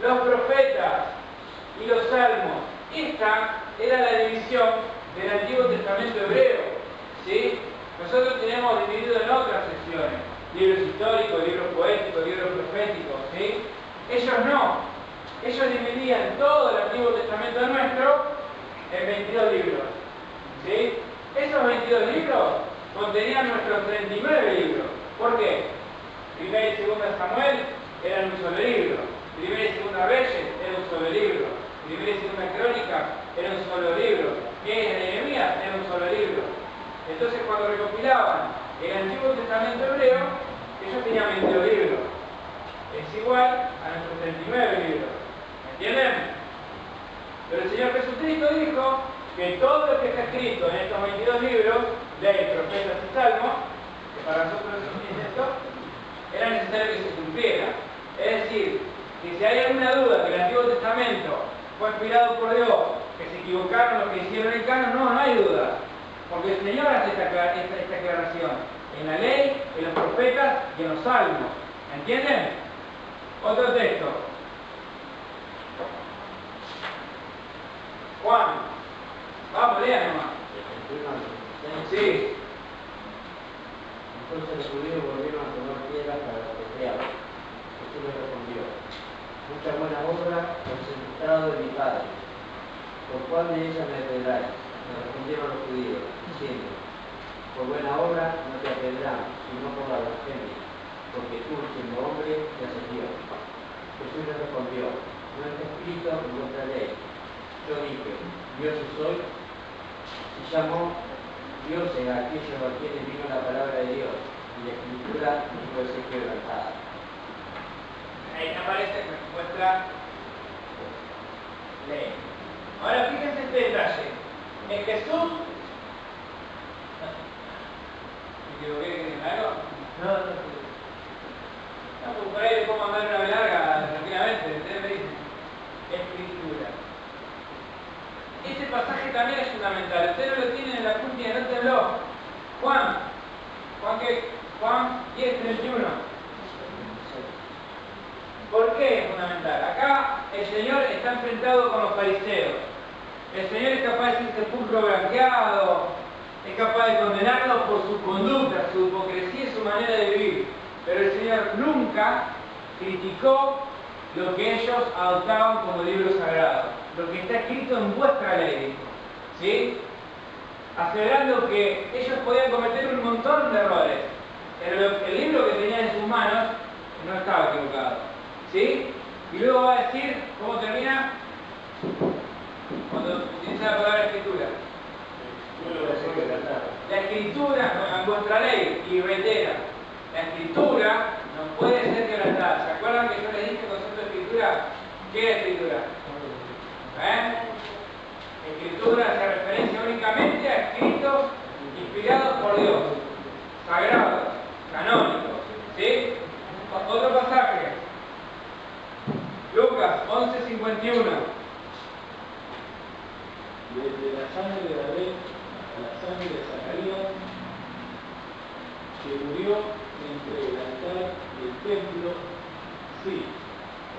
Los profetas y los salmos. Esta era la división del Antiguo Testamento hebreo. ¿sí? Nosotros tenemos dividido en otras secciones, libros históricos, libros poéticos, libros proféticos, ¿sí? Ellos no. Ellos dividían todo el Antiguo Testamento nuestro en 22 libros, ¿sí? Esos 22 libros contenían nuestros 39 libros. ¿Por qué? Primera y Segunda Samuel eran un solo libro. Primera y Segunda Reyes era un solo libro. Primera y Segunda Crónica era un solo libro. Miqueas y Nehemías era un solo libro. Entonces, cuando recopilaban el Antiguo Testamento hebreo, ellos tenían 22 libros. Es igual a nuestros 39 libros. ¿Me entienden? Pero el Señor Jesucristo dijo que todo lo que está escrito en estos 22 libros, ley, profetas y salmos, que para nosotros es esto, era necesario que se cumpliera. Es decir, que si hay alguna duda que el Antiguo Testamento fue inspirado por Dios, que se equivocaron los que hicieron el canon, no hay duda. Porque el Señor hace esta aclaración en la ley, en los profetas y en los salmos. ¿Entienden? Otro texto. Juan. Vamos, lean nomás. Sí. Entonces los judíos volvieron a tomar piedras para apedrearlo. Jesús les respondió: muchas buenas obras os he mostrado de mi Padre. ¿Por cuál de ellas me apedreáis? Me respondieron los judíos, diciendo: por buena obra no te apedreamos, sino por la blasfemia, porque tú, siendo hombre, te haces Dios. Jesús les respondió: no está escrito en vuestra ley. Yo dije: Dios soy, y llamó dioses a aquellos a quienes vino la palabra de Dios, y la escritura no puede ser quebrantada. Ahí aparece vuestra ley. Ahora fíjense este detalle. En Jesús. ¿Me equivoqué en algo? No, No, pues por ahí le puedo mandar una larga tranquilamente. Ustedes me dicen. Escritura. Este pasaje también es fundamental. Ustedes lo tienen en la punta, anótenlo. Juan. Juan 10:31. ¿Por qué es fundamental? Acá el Señor está enfrentado con los fariseos. El Señor es capaz de decir sepulcro blanqueado, es capaz de condenarlos por su conducta, su hipocresía y su manera de vivir. Pero el Señor nunca criticó lo que ellos adoptaban como libro sagrado, lo que está escrito en vuestra ley, ¿sí? Aseverando que ellos podían cometer un montón de errores, pero el libro que tenían en sus manos no estaba equivocado, ¿sí? Y luego va a decir, ¿cómo termina? Cuando utiliza la palabra escritura. La escritura en vuestra ley, y reitera, la escritura no puede ser quebrantada. ¿Se acuerdan que yo les dije el concepto de escritura? ¿Qué es escritura? Escritura hace referencia únicamente a escritos inspirados por Dios, sagrados, canónicos, ¿sí? Otro pasaje, Lucas 11:51. Desde la sangre de Abel a la sangre de Zacarías, que murió entre el altar y el templo, sí,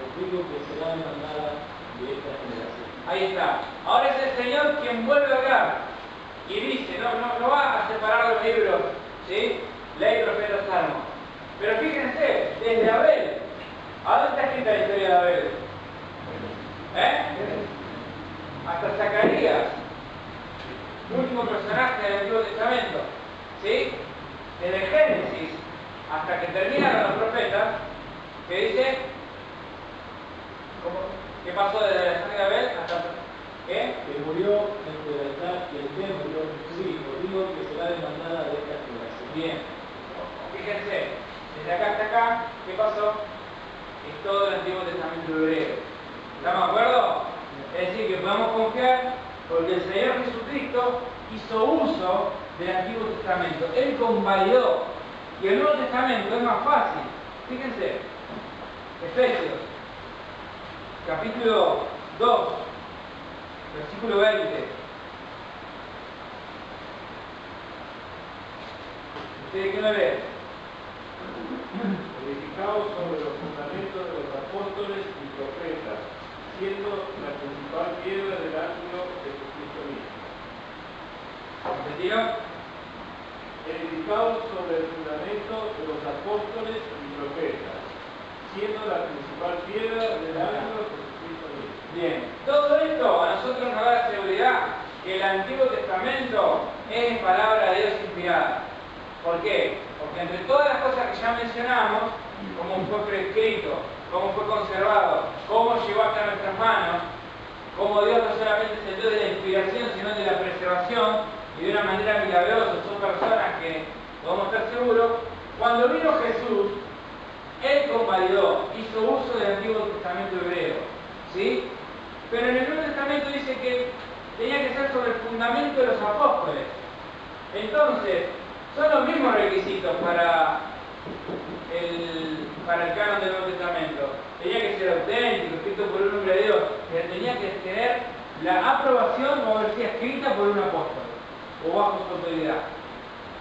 os digo que será demandada de esta generación. Ahí está. Ahora es el Señor quien vuelve a hablar y dice, no va a separar los libros, ¿sí? Ley, profeta, salmo. Pero fíjense, desde Abel, ¿a dónde está escrita la historia de Abel? Hasta Zacarías, último personaje del Antiguo Testamento, ¿sí? Desde Génesis hasta que terminaron los profetas, que dice, ¿qué pasó desde la sangre de Abel hasta qué? Que murió entre el altar y el templo, sí, os digo que será demandada de esta generación. Bien, fíjense, desde acá hasta acá, ¿qué pasó? Es todo el Antiguo Testamento hebreo. ¿Estamos de acuerdo? Es decir, que podemos confiar porque el Señor Jesucristo hizo uso del Antiguo Testamento. Él convalidó. Y el Nuevo Testamento es más fácil. Fíjense, Efesios, capítulo 2, versículo 20. ¿Ustedes qué lo leen? Edificados sobre los fundamentos de los apóstoles y profetas, siendo la principal piedra del ángulo Jesucristo mismo. ¿Entendido? edificados sobre el fundamento de los apóstoles y profetas, siendo la principal piedra del ángulo Jesucristo mismo. Bien, todo esto a nosotros nos da la seguridad que el Antiguo Testamento es palabra de Dios inspirada. ¿Por qué? Porque entre todas las cosas que ya mencionamos, cómo fue prescrito, cómo fue conservado, cómo llegó hasta nuestras manos, cómo Dios no solamente es el Dios de la inspiración, sino de la preservación, y de una manera milagrosa, son personas que podemos estar seguros. Cuando vino Jesús, Él convalidó, hizo uso del Antiguo Testamento hebreo, ¿sí? Pero en el Nuevo Testamento dice que tenía que ser sobre el fundamento de los apóstoles. Entonces, son los mismos requisitos para el canon del Nuevo Testamento. Tenía que ser auténtico, escrito por un hombre de Dios, pero tenía que tener la aprobación o haber sido escrita por un apóstol o bajo su autoridad.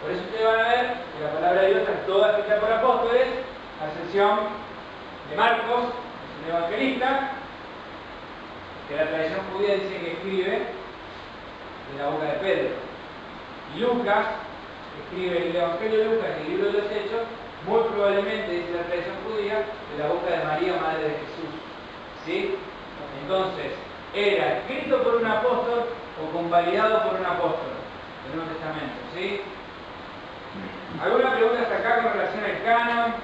Por eso ustedes van a ver que la palabra de Dios está toda escrita por apóstoles, a excepción de Marcos, que es un evangelista, que la tradición judía dice que escribe de la boca de Pedro. Y Lucas escribe el Evangelio de Lucas y el libro de los Hechos, muy probablemente, dice la tradición judía, de la boca de María, madre de Jesús. ¿Sí? Entonces, era escrito por un apóstol o convalidado por un apóstol del Nuevo Testamento. ¿Sí? ¿Alguna pregunta hasta acá con relación al canon,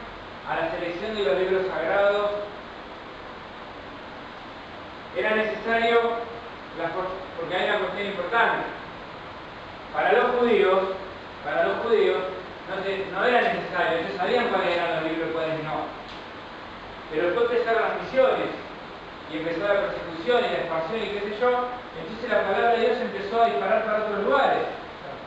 a la selección de los libros sagrados? Era necesario, porque hay una cuestión importante. Para los judíos no era necesario, ellos sabían cuáles eran los libros y cuáles no. Pero después empezaron las misiones, y empezó la persecución y la expansión y qué sé yo, entonces la palabra de Dios empezó a disparar para otros lugares.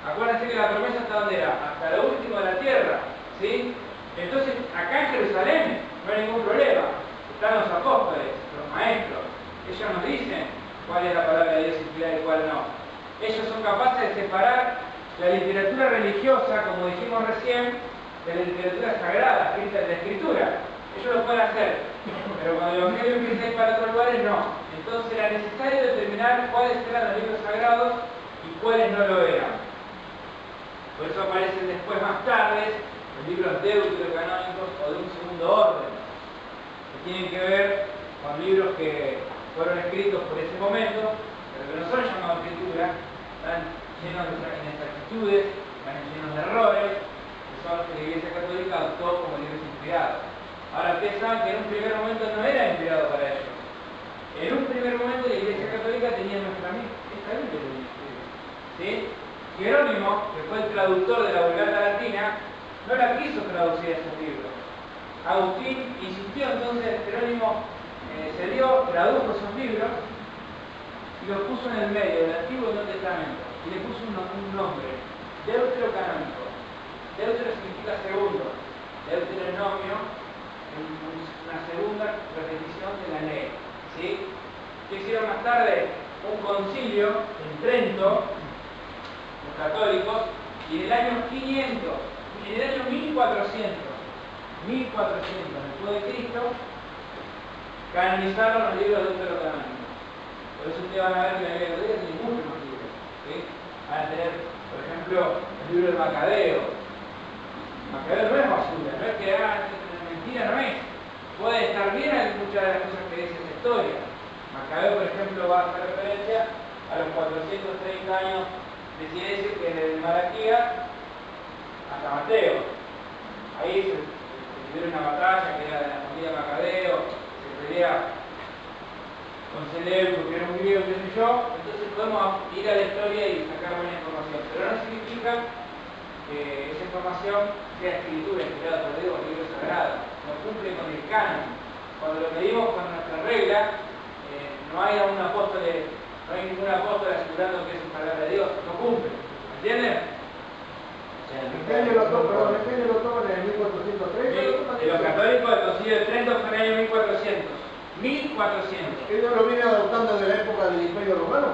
Acuérdense que la promesa hasta dónde era, hasta lo último de la tierra, ¿sí? Entonces, acá en Jerusalén no hay ningún problema, están los apóstoles, los maestros, ellos nos dicen cuál es la palabra de Dios inspirada y cuál no. Ellos son capaces de separar la literatura religiosa, como dijimos recién, de la literatura sagrada, escrita en la Escritura. Ellos lo pueden hacer, pero cuando el Evangelio empieza a ir para otros lugares, no. Entonces era necesario determinar cuáles eran los libros sagrados y cuáles no lo eran. Por eso aparecen después, más tarde, los libros deuterocanónicos o de un segundo orden, que tienen que ver con libros que fueron escritos por ese momento, pero que no son llamados escritura, están llenos de inexactitudes, están llenos de errores, que son los que la Iglesia Católica adoptó como libros inspirados. Ahora, ustedes saben que en un primer momento no era inspirado para ellos. En un primer momento la Iglesia Católica tenía esta Biblia, ¿sí? Jerónimo, que fue el traductor de la Vulgata Latina, no la quiso traducir a esos libros. Agustín insistió, entonces Jerónimo tradujo esos libros y los puso en el medio del Antiguo y Nuevo Testamento y le puso un nombre, deuterocanónico. Deutero significa segundo, deuteronomio, una segunda repetición de la ley. ¿Sí? ¿Qué hicieron más tarde? Un concilio en Trento, los católicos, y en el año 500, y en el año 1400 después de Cristo, canonizaron los libros deuterocanónicos. Por eso ustedes van a ver que la Biblia católica tiene muchos libros. ¿Sí? Van a tener, por ejemplo, el libro de Macabeo. Macabeo no es basura, no es que mentira, no es. Puede estar bien en muchas de las cosas que dice esa historia. Macabeo, por ejemplo, va a hacer referencia a los 430 años de silencio que desde Malaquía hasta Mateo. Ahí se tuvieron una batalla que era de la familia Macabeo, se pelea con Seleuco, que era un griego, qué sé yo. Entonces podemos ir a la historia y sacar buena información. Pero no significa que esa información sea escritura, inspirada por Dios, libro sagrado. No cumple con el canon. Cuando lo medimos con nuestra regla, no hay ningún apóstol asegurando que es palabra de Dios. No cumple. ¿Entienden? ¿En qué año lo toman? ¿En el 1403? Sí, los católicos del Concilio de Trento fue en el año 1400. 1400. ¿Ellos lo vienen adoptando de la época del Imperio Romano?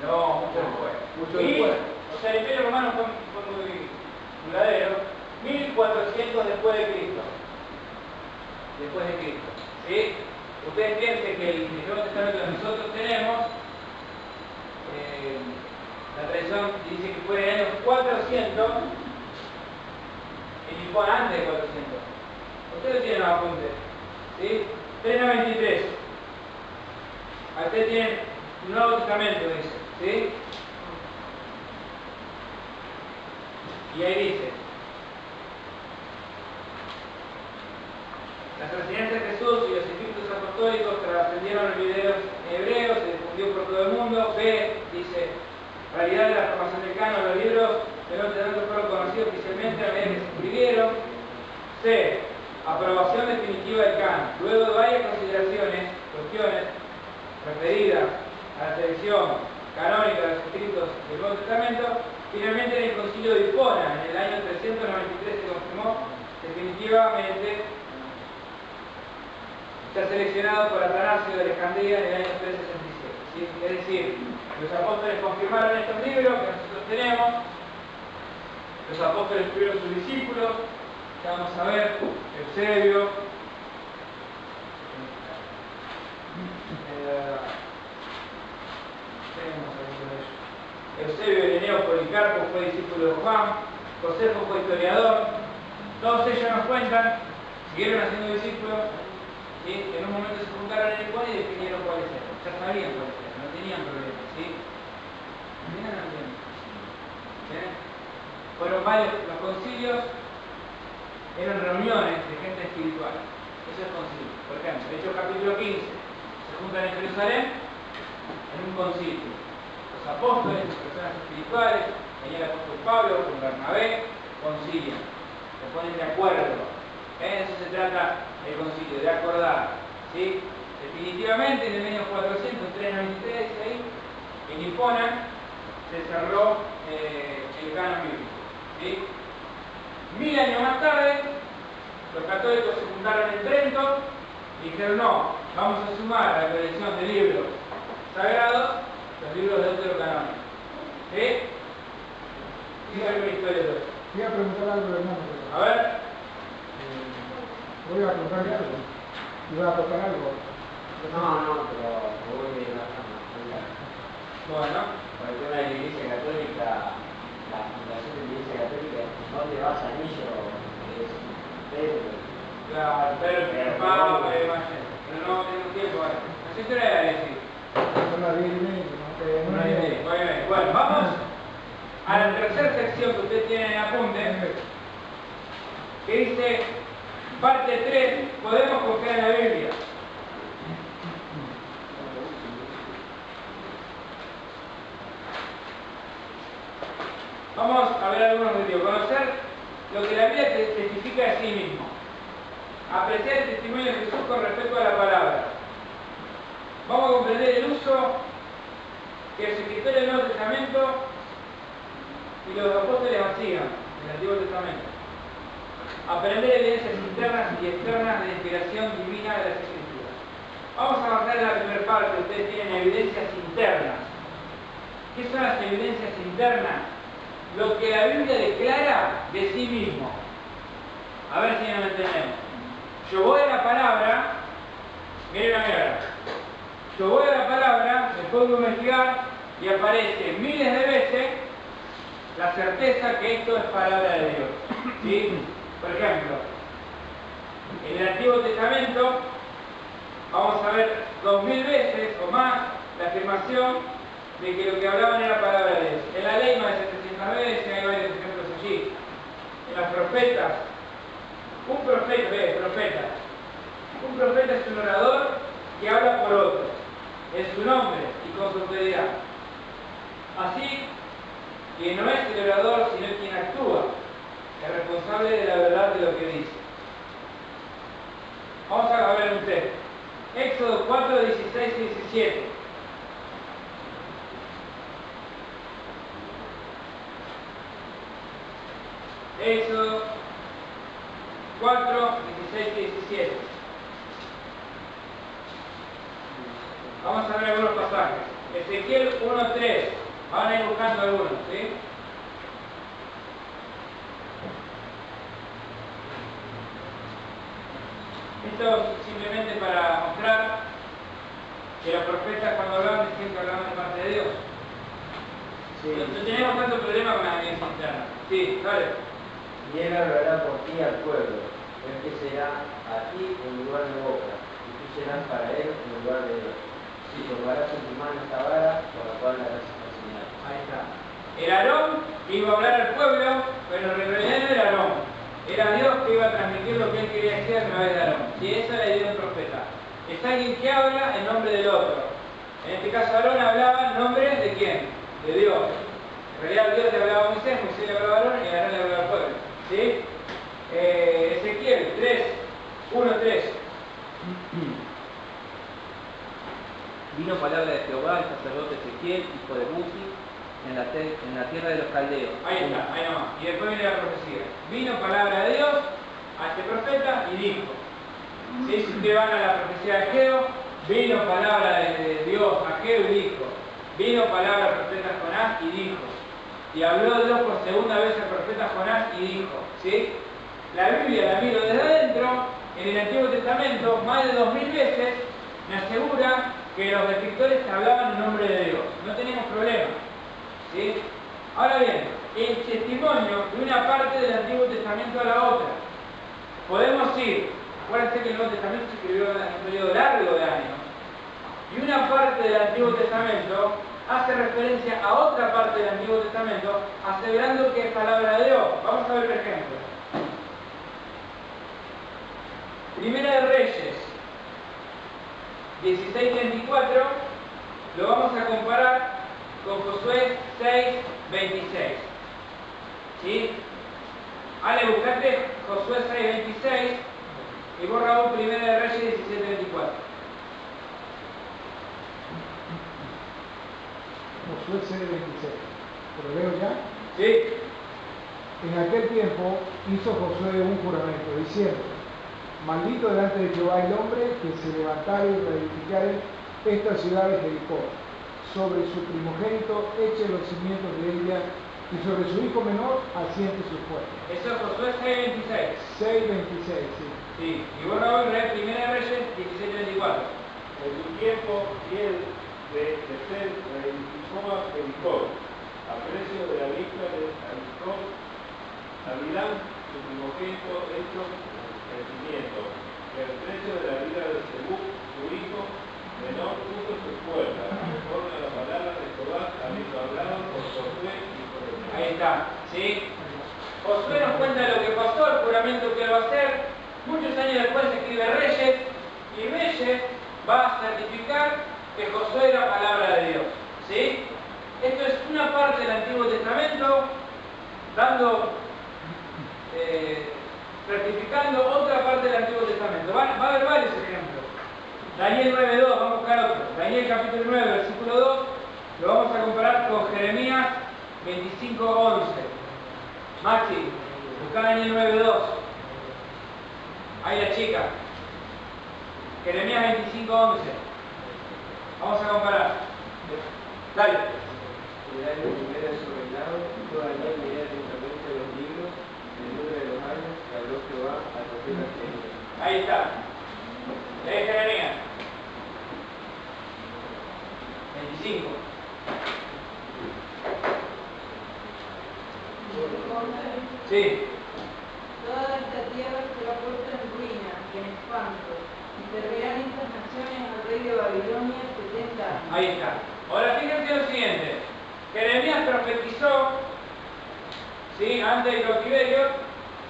No, mucho después. Mucho después. O sea, el Imperio Romano fue muy duradero. 1400 después de Cristo. ¿Sí? Ustedes piensen que el Nuevo Testamento que nosotros tenemos, la tradición dice que fue en el año 400 en Hipona antes de 400. Ustedes tienen los apuntes. ¿Sí? 393. Ustedes tienen un Nuevo Testamento, dice. ¿Sí? Y ahí dice: las enseñanzas de Jesús y los escritos apostólicos trascendieron los videos hebreos, se difundió por todo el mundo. B, dice, realidad de la formación del canon, los libros del Nuevo Testamento fueron conocidos oficialmente a medida que se escribieron. C, aprobación definitiva del canon. Luego de varias cuestiones referidas a la selección canónica de los escritos del Nuevo Testamento, finalmente en el Concilio de Hipona, en el año 393, se confirmó definitivamente. Está seleccionado por Atanasio de Alejandría en el año 367. ¿Sí? Es decir, los apóstoles confirmaron estos libros que nosotros tenemos, los apóstoles tuvieron sus discípulos, que vamos a ver, Eusebio, Ireneo, Policarpo fue discípulo de Juan, Josefo fue historiador, todos ellos nos cuentan, siguieron haciendo discípulos. ¿Sí? En un momento se juntaron en el Hipona y definieron cuáles eran. Ya sabían cuáles eran, no tenían problemas. ¿Sí? ¿Sí? Fueron varios, los concilios eran reuniones de gente espiritual. Eso es concilio. Por ejemplo, Hechos capítulo 15, se juntan en Jerusalén en un concilio. Los apóstoles, las personas espirituales, venía el apóstol Pablo con Bernabé, concilian, se ponen de acuerdo. De eso se trata el concilio, de acordar. ¿Sí? Definitivamente en el año 400, 393, ahí, en Hipona, se cerró el canon bíblico. ¿Sí? 1000 años más tarde, los católicos se juntaron en Trento y dijeron: no, vamos a sumar a la colección de libros sagrados los libros deuterocanónicos. ¿Sí? ¿Qué es la historia de eso? Voy a preguntar algo, hermano. A ver. Voy a preguntarle algo. ¿Iba a tocar algo? No, pero voy a la cama. Bueno. Por el tema de la Iglesia Católica, la fundación de la Iglesia Católica, ¿dónde va San Anillo? Es Pedro. Claro, pero el Papa, pero no tenemos tiempo ahora. No sé qué hora era decir. Son las 10:30, ¿no? Bueno, vamos a la tercera sección que ustedes tienen en apunte, que dice, parte 3, podemos confiar en la Biblia. Vamos a ver algunos objetivos. Conocer lo que la Biblia testifica de sí mismo. Apreciar el testimonio de Jesús con respecto a la palabra. Vamos a comprender el uso que los escritores del Nuevo Testamento y los apóstoles hacían en el Antiguo Testamento. Aprender evidencias internas y externas de la inspiración divina de las Escrituras. Vamos a avanzar en la primera parte. Ustedes tienen evidencias internas. ¿Qué son las evidencias internas? Lo que la Biblia declara de sí mismo. A ver si nos entendemos. Yo voy a la palabra, miren acá. Yo voy a la palabra, me pongo a investigar y aparece miles de veces la certeza que esto es palabra de Dios. ¿Sí? Por ejemplo, en el Antiguo Testamento vamos a ver 2000 veces o más la afirmación de que lo que hablaban era palabra de Dios. En la ley más de 700 veces, hay varios ejemplos allí. En los profetas, un profeta es un orador que habla por otro, en su nombre y con su autoridad. Así que no es el orador, sino quien actúa, el responsable de la verdad de lo que dice. Vamos a ver un texto. Éxodo 4, 16 y 17. Éxodo 4, 16 y 17. Vamos a ver algunos pasajes. Ezequiel 1, 3. Van a ir buscando algunos, ¿sí? Esto simplemente para mostrar que los profetas cuando hablaban decían que hablaban de parte de Dios. Sí. No tenemos tanto problema con la evidencia interna. Sí, dale. y él hablará por ti al pueblo. Él te será a ti en lugar de boca, y tú serás para él en lugar de él. Si tomarás en tu mano esta vara, con la cual harás esta señal. Ahí está. El Aarón que iba a hablar al pueblo, pero en realidad no era Aarón. Era Dios que iba a transmitir lo que él quería decir a través de Aarón. Y esa es la idea del profeta. Es alguien que habla en nombre del otro. En este caso Aarón hablaba en nombre de quién? De Dios. En realidad Dios le hablaba a Moisés, Moisés le hablaba a Aarón y Aarón le hablaba al pueblo. ¿Sí? Ezequiel 1:3. Vino palabra de Jehová al sacerdote Ezequiel, hijo de Buzi, en la tierra de los caldeos. Ahí está, ahí nomás. Y después viene la profecía. Vino palabra de Dios a este profeta y dijo. ¿Sí? Si ustedes van a la profecía de Ageo, vino palabra de Dios a Ageo y dijo. Vino palabra al profeta Jonás y dijo. Y habló Dios por segunda vez al profeta Jonás y dijo. ¿Sí? La Biblia la miro desde adentro, en el Antiguo Testamento, más de 2000 veces, me asegura que los escritores hablaban en nombre de Dios. No tenemos problema. ¿Sí? Ahora bien, el testimonio de una parte del Antiguo Testamento a la otra. Podemos ir, acuérdense que el Nuevo Testamento se escribió en un periodo largo de años, y una parte del Antiguo Testamento hace referencia a otra parte del Antiguo Testamento, aseverando que es palabra de Dios. Vamos a ver el ejemplo. Primera de Reyes 16:24, lo vamos a comparar con Josué 6:26. ¿Sí? Ale, buscate Josué 6:26 y vos, Raúl, Primera de Reyes 17:24. Josué 6:26. ¿Lo leo ya? ¿Sí? En aquel tiempo hizo Josué un juramento, diciendo: maldito delante de Jehová el hombre que se levantare y reedificare esta ciudad de Jericó. Sobre su primogénito eche los cimientos de ella, y sobre su hijo menor asiente sus puertas. Eso es Josué 6:26. 6:26, sí. Sí. Y vos, Raúl, Primera de Reyes 17:24. En su tiempo, fiel de ser reedificó a Jericó, a precio de la vista de Jericó, Abilán, su primogénito, hecho crecimiento, y el precio de la vida de Zebú, su hijo, menor puso sus puertas, conforme a la palabra de Jehová, habiendo hablado por Josué y por el Señor. Ahí está, ¿sí? Josué nos cuenta lo que pasó, el juramento que él va a hacer. Muchos años después escribe Reyes, y Reyes va a certificar que Josué era palabra de Dios. ¿Sí? Esto es una parte del Antiguo Testamento, certificando otra parte del Antiguo Testamento. Va a haber varios ejemplos. Daniel 9:2, vamos a buscar otro. Daniel capítulo 9, versículo 2, lo vamos a comparar con Jeremías 25:11. Maxi, busca Daniel 9:2. Ahí la chica. Jeremías 25:11. Vamos a comparar. Dale. El año primero de su reinado, hizo Daniel leer atentamente los libros del número de los años que habló Jehová al profeta Jeremías. Ahí está. Lee Jeremías 25. Sí. Toda esta tierra será puesta en ruina y en espanto, y servirán estas naciones al rey de Babilonia 70 años. Ahí está. Ahora fíjense lo siguiente. Jeremías profetizó, ¿sí?, antes del cautiverio,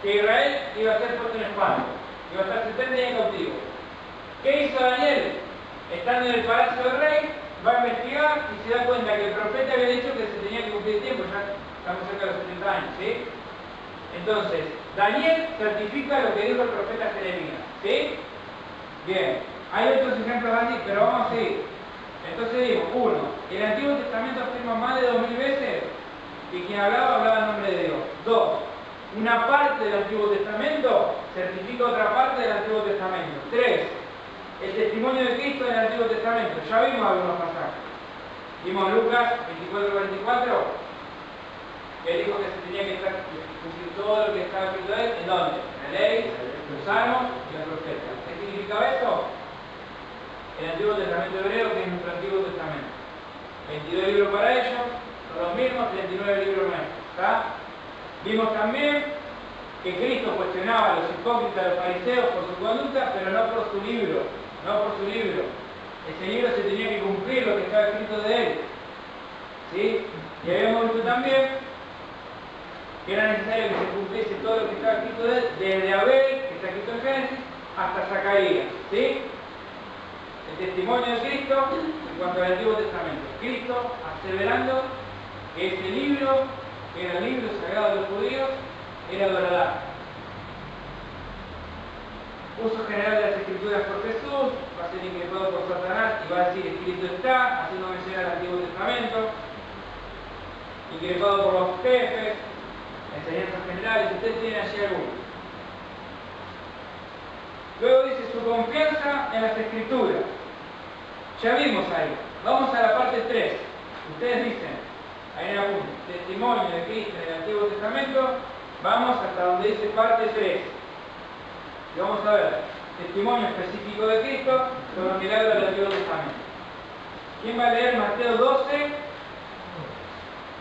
que Israel iba a ser puesto en espanto, iba a estar 70 años cautivo. ¿Qué hizo Daniel? Estando en el palacio del rey, va a investigar y se da cuenta que el profeta había dicho que se tenía que cumplir el tiempo, ya estamos cerca de los 70 años, ¿sí? Entonces, Daniel certifica lo que dijo el profeta Jeremías, ¿sí? Bien, hay otros ejemplos así, pero vamos a seguir. Entonces digo, 1. El Antiguo Testamento afirma más de 2000 veces que quien hablaba en nombre de Dios. 2. Una parte del Antiguo Testamento certifica otra parte del Antiguo Testamento. 3. El testimonio de Cristo en el Antiguo Testamento. Ya vimos algunos pasajes. Vimos Lucas 24:24. Que dijo que se tenía que cumplir todo lo que estaba escrito de él. ¿En dónde? En la ley, los salmos y los profetas. ¿Qué significaba eso? El Antiguo Testamento hebreo, que es nuestro Antiguo Testamento. 22 libros para ellos, son los mismos, 39 libros nuestros. ¿Está? Vimos también que Cristo cuestionaba a los hipócritas, a los fariseos por su conducta, pero no por su libro, no por su libro. Ese libro se tenía que cumplir lo que estaba escrito de él. ¿Sí? Y habíamos visto también que era necesario que se cumpliese todo lo que estaba escrito de él, desde Abel, que está escrito en Génesis, hasta Zacarías. ¿Sí? El testimonio de Cristo en cuanto al Antiguo Testamento. Cristo aseverando que ese libro, que era el libro sagrado de los judíos, era verdad. Uso general de las Escrituras por Jesús, va a ser increpado por Satanás y va a decir escrito está, haciendo mención al Antiguo Testamento, increpado por los jefes, enseñanzas generales, usted tiene allí alguno. Luego dice su confianza en las Escrituras. Ya vimos ahí. Vamos a la parte 3. Ustedes dicen, ahí en el apunte, testimonio de Cristo en el Antiguo Testamento, vamos hasta donde dice parte 3. Y vamos a ver testimonio específico de Cristo sobre los milagros del Antiguo Testamento. ¿Quién va a leer Mateo 12,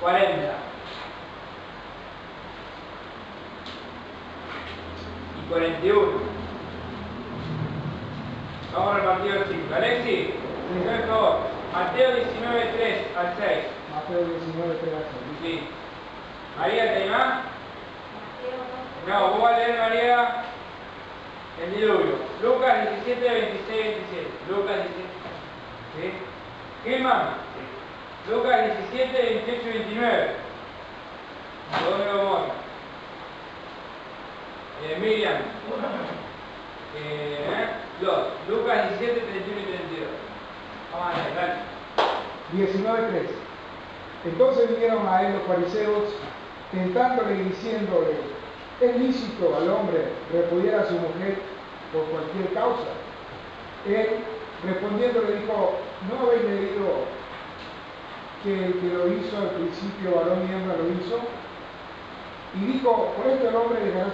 40? Y 41. Vamos a repartir el 5. Alexi, por favor. Mateo 19, 3 al 6. Mateo 19, 3 al 6. Sí. María, ¿te animás? No, vos vas a leer, María, el diluvio. Lucas 17, 26, 27. Lucas 17. ¿Sí? Gilman. Lucas 17, 28, 29. ¿Dónde lo vamos? Miriam. Lucas 17, 31 y 32. Vamos a leer, dale. 19:3. Entonces vinieron a él los fariseos, tentándole y diciéndole: ¿es lícito al hombre repudiar a su mujer por cualquier causa? Él, respondiendo, le dijo: ¿no habéis leído que el que lo hizo al principio, varón y hembra, lo hizo? Y dijo: por esto el hombre dejará a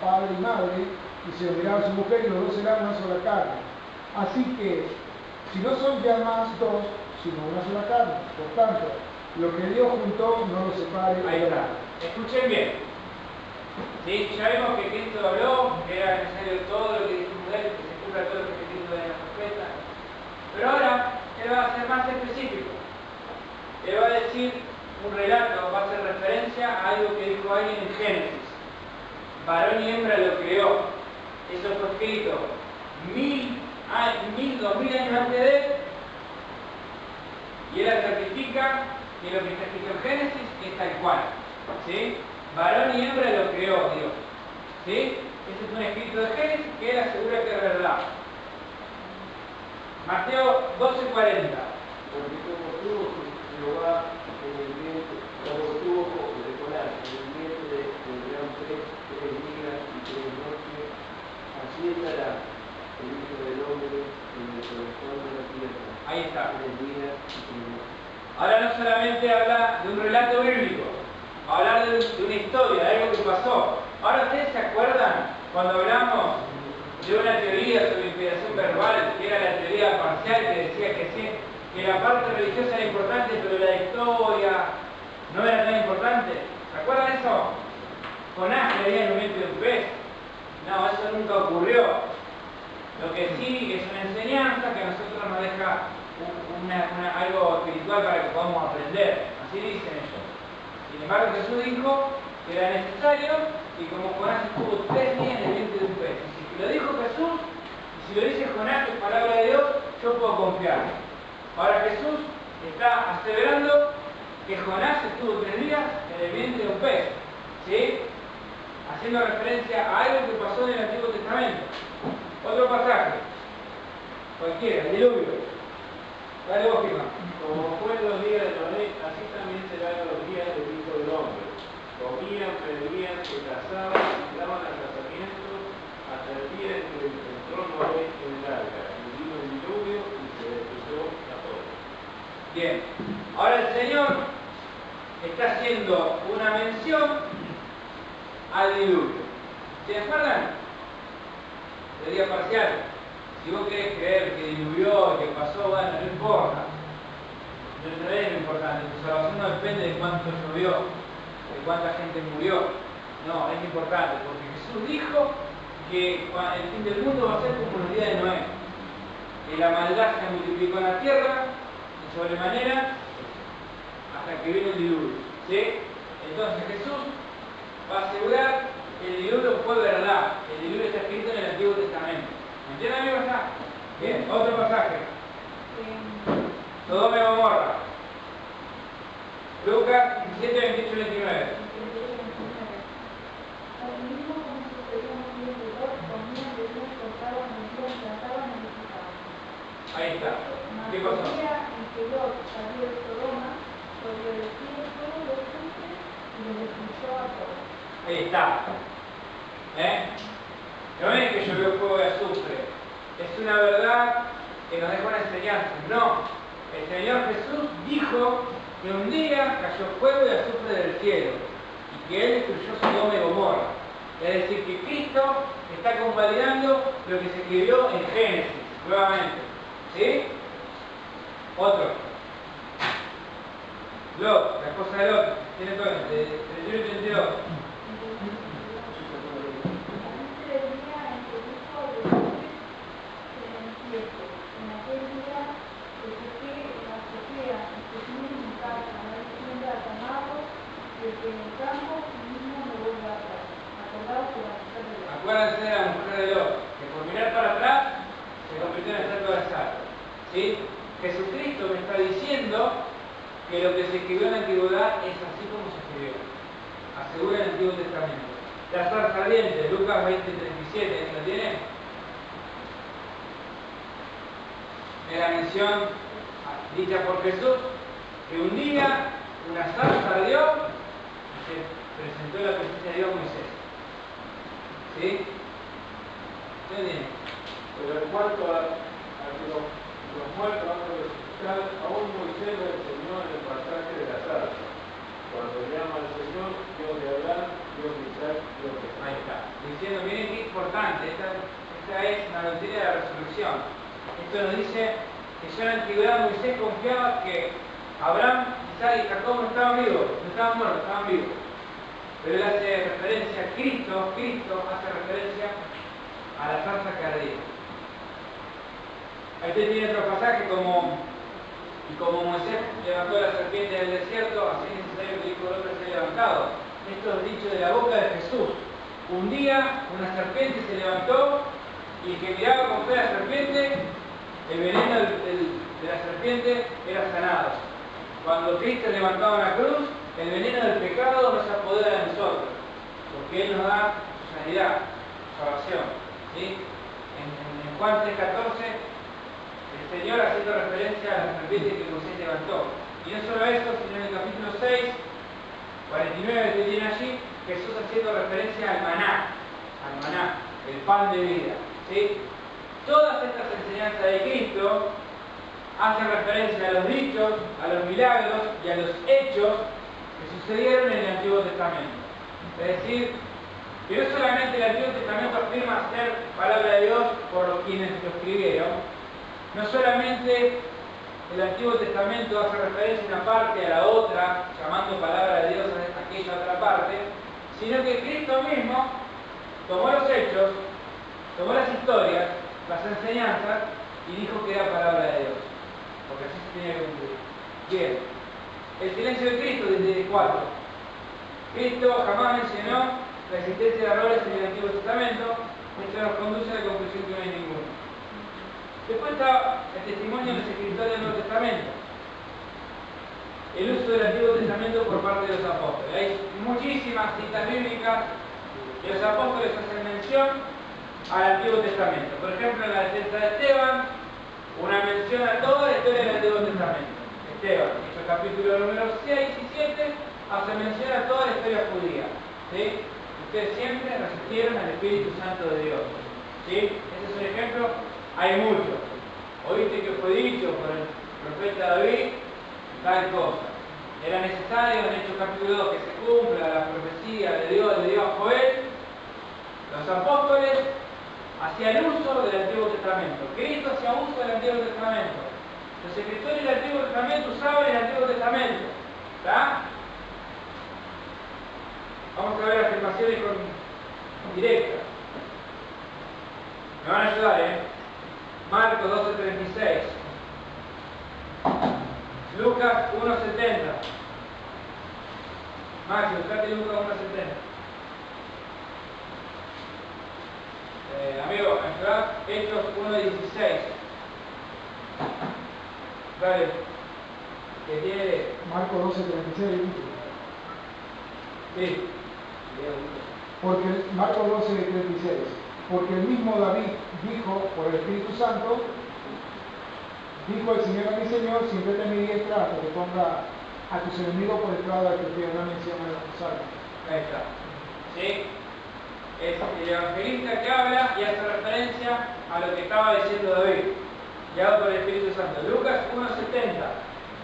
padre y madre, y se unirá a su mujer, y los dos serán una sola carne. Así que, si no son ya más dos, sino una sola carne. Por tanto, lo que Dios juntó, no lo separe. Ahí está. Escuchen bien. ¿Sí? Ya vimos que Cristo habló, que era necesario todo lo que dijimos de él, que se cumpla todo lo que dijimos de la profeta. Pero ahora, él va a ser más específico. Él va a decir un relato, va a hacer referencia a algo que dijo alguien en Génesis. Varón y hembra lo creó. Eso fue escrito 2000 años antes de él. Y él certifica que lo que está escrito en Génesis es tal cual. ¿Sí? Varón y hembra lo creó Dios. ¿Sí? Ese es un escrito de Génesis que él asegura que es verdad. Mateo 12:40. Porque como tuvo Jehová en el vientre, como tuvo de Jonás en el vientre del gran pez 3 días y 3 noches, así estará el Hijo del Hombre en el corazón de la tierra. Ahí está. 3 días y 3 noches. Ahora no solamente habla de un relato bíblico, va a hablar de una historia, de algo que pasó. Ahora, ¿ustedes se acuerdan cuando hablamos de una teoría sobre inspiración verbal, que era la teoría parcial, que decía que sí, que la parte religiosa era importante, pero la historia no era tan importante? ¿Se acuerdan de eso? Jonás creía en un vientre de un pez. No, eso nunca ocurrió. Lo que sí es una enseñanza que a nosotros nos deja algo espiritual para que podamos aprender. Así dicen ellos. Sin embargo, Jesús dijo que era necesario, y como Jonás estuvo 3 días en el vientre de un pez. Y si lo dijo Jesús, y si lo dice Jonás, que es palabra de Dios, yo puedo confiar. Ahora Jesús está aseverando que Jonás estuvo 3 días en el vientre de un pez. ¿Sí? Haciendo referencia a algo que pasó en el Antiguo Testamento. Otro pasaje. Cualquiera, el diluvio. Dale vos, Gilman. Como fue en los días de Noé, así también serán los días del Hijo del Hombre. Comían, bebían, se casaban y daban al casamiento hasta el día en que entró Noé en el arca. Y vino el diluvio y se destruyó a todos. Bien. Ahora el Señor está haciendo una mención al diluvio. ¿Se acuerdan? Teoría parcial. Si vos querés creer que diluvió, que pasó, bueno, no importa. No es lo importante. Tu salvación no depende de cuánto llovió, de cuánta gente murió. No, es importante, porque Jesús dijo que el fin del mundo va a ser como los días de Noé. Que la maldad se multiplicó en la tierra, de sobremanera, hasta que vino el diluvio. ¿Sí? Entonces Jesús va a asegurar que el diluvio fue verdad. El diluvio está escrito en el Antiguo Testamento. ¿Me entienden, amigos? Bien, otro pasaje. Sodoma y Gomorra. Lucas 17, 28, 29. Ahí está. ¿Qué pasó? Ahí está. No es que llovió fuego y azufre. Es una verdad que nos deja una enseñanza. No. El Señor Jesús dijo que un día cayó fuego y azufre del cielo y que Él destruyó Sodoma y Gomorra. Es decir, que Cristo está convalidando lo que se escribió en Génesis, nuevamente. ¿Sí? Otro. Lot, la esposa de Lot, tiene todo, de 31 y 32. Acuérdense de la mujer de Lot, que por mirar para atrás se convirtió en estatua de sal. ¿Sí? Jesucristo me está diciendo que lo que se escribió en la antigüedad es así como se escribió. Asegura el Antiguo Testamento. La zarza ardiente, Lucas 20:37, ¿lo tienen? Es la mención dicha por Jesús que un día una zarza ardió y se presentó en la presencia de Dios Moisés. ¿Sí? ¿Qué tiene? Pero en cuanto a que los muertos han de resucitar, aún Moisés lo enseñó en el pasaje de la zarza. Cuando llama al Señor, Dios de Abraham, Dios de Isaac, Dios de Jacob. Ahí está. Diciendo, miren qué importante, esta es una doctrina de la resurrección. Esto nos dice que ya en la antigüedad Moisés confiaba que Abraham, Isaac y Jacob no estaban vivos, no estaban muertos, estaban vivos. Pero él hace referencia a Cristo hace referencia a la zarza que ardía. Ahí usted tiene otro pasaje como Moisés levantó la serpiente del desierto, así es necesario que el Hijo del Hombre sea levantado. Esto es dicho de la boca de Jesús. Un día una serpiente se levantó y el que miraba con fe a la serpiente, el veneno de la serpiente era sanado. Cuando Cristo levantaba la cruz, el veneno del pecado no se apodera de nosotros, porque Él nos da su sanidad, su salvación. ¿Sí? En Juan 3:14, el Señor haciendo referencia a la serpiente que Moisés levantó. Y no solo eso, sino en el capítulo 6, 49 que tiene allí, Jesús haciendo referencia al maná, el pan de vida. ¿Sí? Todas estas enseñanzas de Cristo hacen referencia a los dichos, a los milagros y a los hechos que sucedieron en el Antiguo Testamento. Es decir, que no solamente el Antiguo Testamento afirma ser palabra de Dios por quienes lo escribieron, no solamente el Antiguo Testamento hace referencia una parte a la otra, llamando palabra de Dios a aquella otra parte, sino que Cristo mismo tomó los hechos, tomó las historias, las enseñanzas y dijo que era palabra de Dios, porque así se tenía que cumplir. Bien, el silencio de Cristo desde 4. Cristo jamás mencionó la existencia de errores en el Antiguo Testamento. Esto nos conduce a la conclusión que no hay ninguno. Después está el testimonio de los escritores del Nuevo Testamento, el uso del Antiguo Testamento por parte de los apóstoles. Hay muchísimas citas bíblicas que los apóstoles hacen mención al Antiguo Testamento. Por ejemplo, en la defensa de Esteban, una mención a toda la historia del Antiguo Testamento. Esteban, en el capítulo número 6 y 7, hace mención a toda la historia judía. ¿Sí? Ustedes siempre resistieron al Espíritu Santo de Dios. ¿Sí? Ese es un ejemplo. Hay muchos. Oíste que fue dicho por el profeta David tal cosa. Era necesario en Hechos capítulo 2 que se cumpla la profecía de Dios a Joel. Los apóstoles hacían uso del Antiguo Testamento. Cristo hacía uso del Antiguo Testamento. Los escritores del Antiguo Testamento usaban el Antiguo Testamento. ¿Está? Vamos a ver afirmaciones afirmaciones directas. Me van a ayudar, Marcos 12:36. Lucas 1:70. Maxi, buscate Lucas 1:70. Amigo, ayudad. Hechos 1:16. Dale. Que tiene. Marcos 12:36. Sí. Porque Marcos 12:36. Porque el mismo David dijo por el Espíritu Santo, dijo el Señor a mi Señor, siéntate a mi diestra hasta que ponga a tus enemigos por el lado de que tiene una mención en los salmos. Ahí está. ¿Sí? Es el evangelista que habla y hace referencia a lo que estaba diciendo David, guiado por el Espíritu Santo. Lucas 1:70.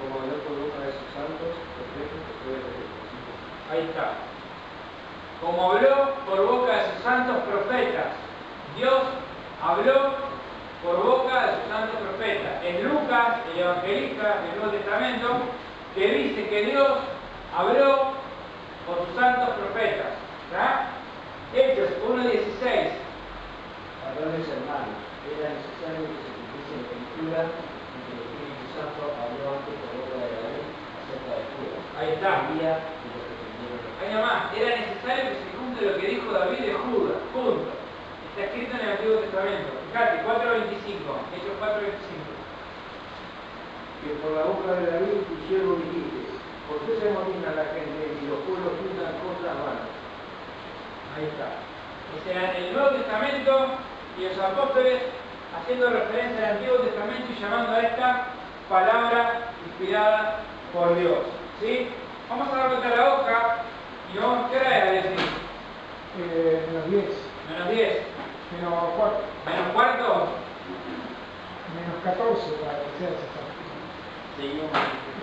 Como habló por boca de sus santos, perfectos que puede ver. Ahí está. Como habló por boca de sus santos profetas. Dios habló por boca de sus santos profetas. Es Lucas, el evangelista del Nuevo Testamento, que dice que Dios habló por sus santos profetas. ¿Verdad? Hechos 1:16. Varones hermanos, era necesario que se cumpliese la escritura y que el Espíritu Santo habló antes por boca de David acerca de Judas. Ahí está. Ahí nomás, era necesario que se cumpla lo que dijo David de Judas. Punto. Está escrito en el Antiguo Testamento. Fíjate, 4:25. Hechos 4:25. Que por la boca de David tu siervo dijiste, ¿por qué se amotina la gente y los pueblos juntan cosas vanas? Ahí está. Es en el Nuevo Testamento y los apóstoles haciendo referencia al Antiguo Testamento y llamando a esta palabra inspirada por Dios. ¿Sí? Vamos a dar vuelta a la hoja y vamos, ¿qué hora es, Alexis? Menos 10. Menos 10. Menos cuarto. Menos cuarto. Menos 14 para que sea exacto. Seguimos.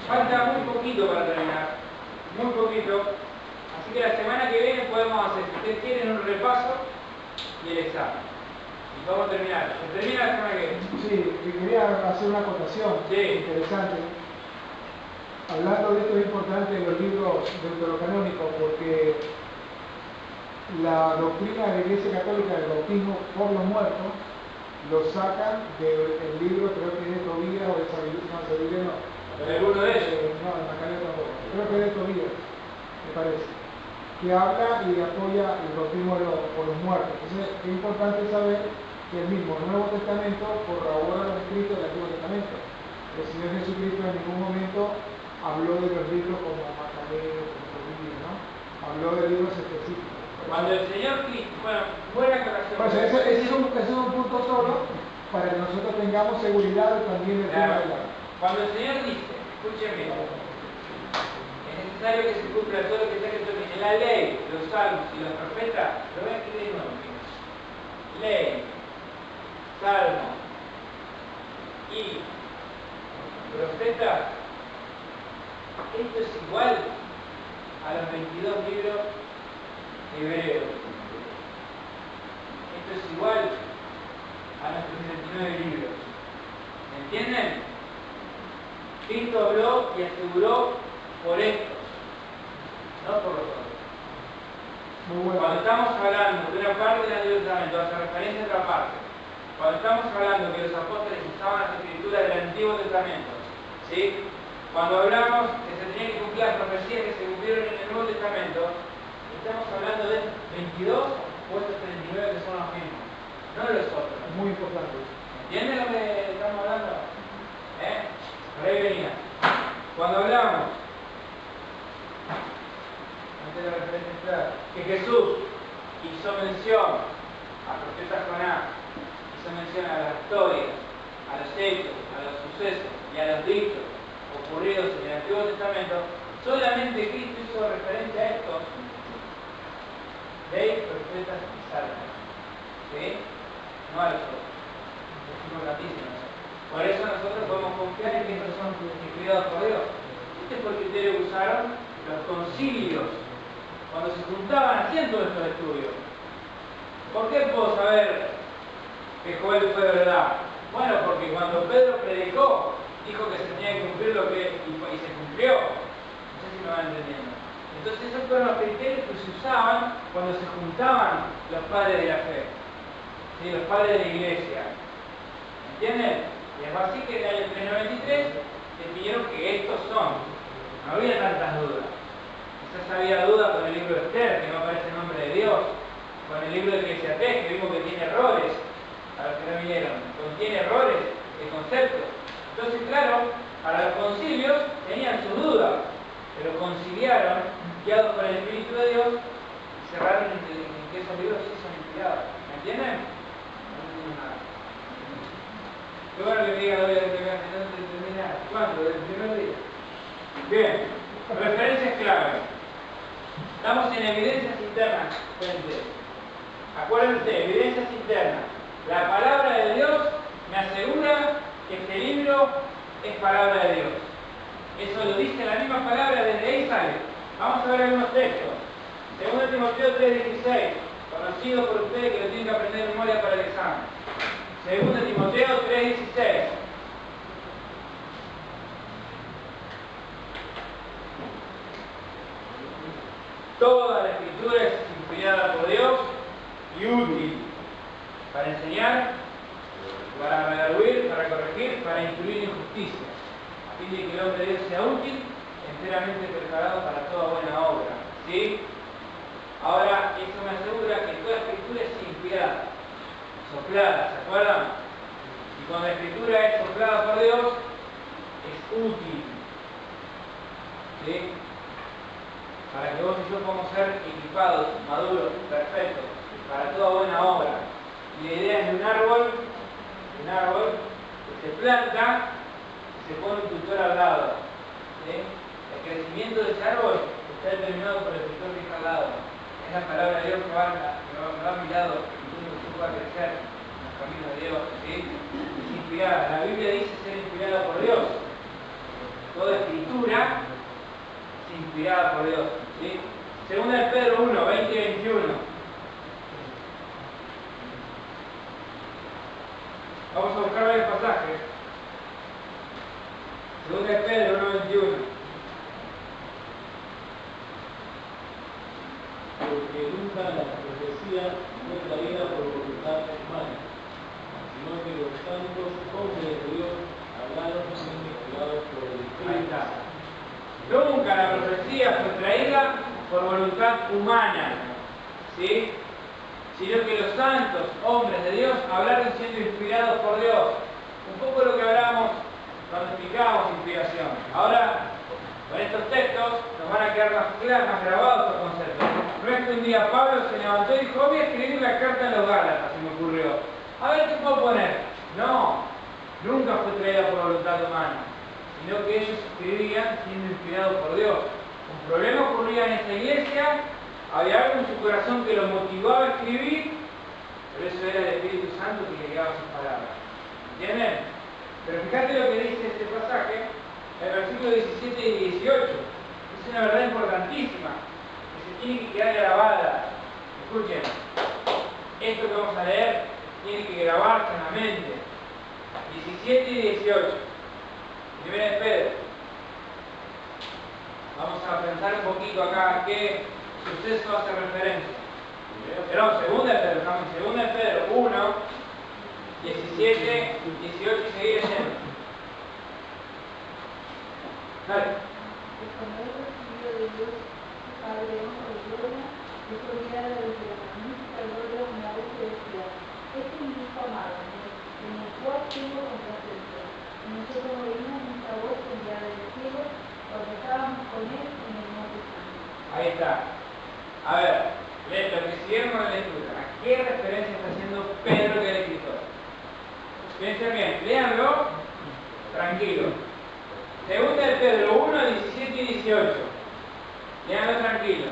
Falta muy poquito para terminar. Muy poquito. Así que la semana que viene podemos hacer, si ustedes quieren, un repaso y el examen. Y vamos a terminar. ¿Se termina la semana que viene? Sí, y quería hacer una acotación interesante. Hablando de esto es importante en los libros deuterocanónicos porque la doctrina de la Iglesia Católica del bautismo por los muertos lo sacan del libro, creo que es de Tobías o de Sabiduría, no. ¿De alguno de ellos? No, de Maccabeos tampoco. Creo que es de Tobías, me parece. Que habla y apoya el bautismo por los muertos. Entonces es importante saber que el mismo Nuevo Testamento corrobora los escritos del Antiguo Testamento. El Señor Jesucristo en ningún momento habló de los libros como Maccabeos, como Tobías, ¿no? Habló de libros específicos. Cuando el Señor Cristo, bueno, buena aclaración. Pues ese es un punto solo para que nosotros tengamos seguridad también del tema de la... Cuando el Señor dice, escúcheme, es necesario que se cumpla todo lo que está escrito en la ley, los salmos y los profetas. Lo voy a escribir de nuevo. Ley, salmo y profetas. Esto es igual a los 22 libros hebreos. Esto es igual a nuestros 39 libros. ¿Me entienden? Cristo habló y aseguró por estos, no por los otros. Muy bueno. Cuando estamos hablando de una parte del Antiguo Testamento, hace referencia a otra parte. Cuando estamos hablando que los apóstoles usaban las escrituras del Antiguo Testamento, ¿sí? Cuando hablamos que se tenían que cumplir las profecías que se cumplieron en el Nuevo Testamento, estamos hablando de estos 22 o estos 39 que son los mismos, no de los otros. Muy importante. ¿Entienden lo que estamos hablando? Por ahí venía. Cuando hablamos, antes de la referencia, que Jesús hizo mención al profeta Jonás, hizo mención a las historias, a los hechos, a los sucesos y a los dichos ocurridos en el Antiguo Testamento, solamente Cristo hizo referencia a estos ley, profetas y salmos. ¿Sí? No a los otros. Es importantísimo. Por eso nosotros podemos confiar en que estos son inspirados por Dios. Este fue el criterio que usaron los concilios cuando se juntaban haciendo estos estudios. ¿Por qué puedo saber que Joel fue verdad? Bueno, porque cuando Pedro predicó, dijo que se tenía que cumplir lo que y se cumplió. No sé si me van entendiendo. Entonces esos fueron los criterios que se usaban cuando se juntaban los padres de la fe, ¿sí? Los padres de la iglesia. ¿Entienden? Y es así que en el año 393 definieron que estos son. No había tantas dudas. Quizás había dudas con el libro de Esther, que no aparece el nombre de Dios, con el libro de Eclesiastés, que vimos que tiene errores, a los que no vinieron, contiene errores de conceptos. Entonces, claro, para los concilios tenían sus dudas, pero conciliaron, guiados por el Espíritu de Dios, y cerraron en que esos libros sí son inspirados. ¿Me entienden? No entiendo nada. Qué bueno que me digan hoy que no te entendí nada. ¿Cuándo? ¿Del primer día? Bien, referencias clave. Estamos en evidencias internas, gente. Acuérdense, evidencias internas. La palabra de Dios me asegura que este libro es palabra de Dios. Eso lo dice la misma palabra, desde ahí sale. Vamos a ver algunos textos. 2 Timoteo 3:16, conocido por ustedes que lo tienen que aprender de memoria para el examen. 2 Timoteo 3:16. Toda la escritura es inspirada por Dios y útil para enseñar, para redarguir, para corregir, para instruir en justicia, a fin de que el hombre de Dios sea útil, enteramente preparado para toda buena obra. ¿Sí? Ahora, eso me asegura que toda escritura es inspirada, soplada, ¿se acuerdan? Y cuando la escritura es soplada por Dios, es útil. ¿Sí? Para que vos y yo podamos ser equipados, maduros, perfectos, para toda buena obra. Y la idea es de un árbol que se planta y se pone un tutor al lado. ¿Sí? El crecimiento de ese árbol está determinado por el tutor que está al lado. Es la palabra de Dios que va a mi lado, permitiendo que yo pueda crecer en los caminos de Dios. ¿Sí? Es inspirada. La Biblia dice ser inspirada por Dios. Toda escritura es inspirada por Dios. ¿Sí? 2 Pedro 1, 20 y 21. Vamos a buscar varios pasajes. 2 Pedro 1, 21. Porque nunca la profecía fue traída por voluntad humana, sino que los santos hombres de Dios hablaron siendo inspirados por el Espíritu. Ahí está. Nunca la profecía fue traída por voluntad humana, ¿sí? Sino que los santos hombres de Dios hablaron siendo inspirados por Dios. Un poco lo que hablábamos cuando explicábamos inspiración. Ahora, con estos textos nos van a quedar más claros, más grabados los conceptos. No es que un día Pablo se levantó y dijo, voy a escribir la carta a los Gálatas, se me ocurrió. A ver qué puedo poner. No, nunca fue traída por voluntad humana, sino que ellos escribían siendo inspirados por Dios. Un problema ocurría en esta iglesia, había algo en su corazón que lo motivaba a escribir, pero eso era el Espíritu Santo que le guiaba sus palabras. ¿Entienden? Pero fíjate lo que dice este pasaje, el versículo 17 y 18. Es una verdad importantísima, que se tiene que quedar grabada. Escuchen, esto que vamos a leer tiene que grabarse en la mente. 17 y 18. Primera de Pedro. Vamos a pensar un poquito acá a qué suceso hace referencia. Pero segunda de Pedro, estamos en segunda de Pedro 1, 17, 18 y seguir leyendo. Dale. El Señor recibió de Dios, Padre, honra y gloria, es olvidada desde la magnífica gloria una voz que decía, este es mi Hijo amado, en el cual tengo complacencia. Y nosotros oímos nuestra voz enviada del cielo cuando estábamos con él en el monte santo. Ahí está. A ver, lo que siguieron con la lectura. ¿A qué referencia está haciendo Pedro, que es el escritor? Piensen bien, léanlo tranquilo. Segunda de Pedro 1, 17 y 18. Léanlo tranquilo.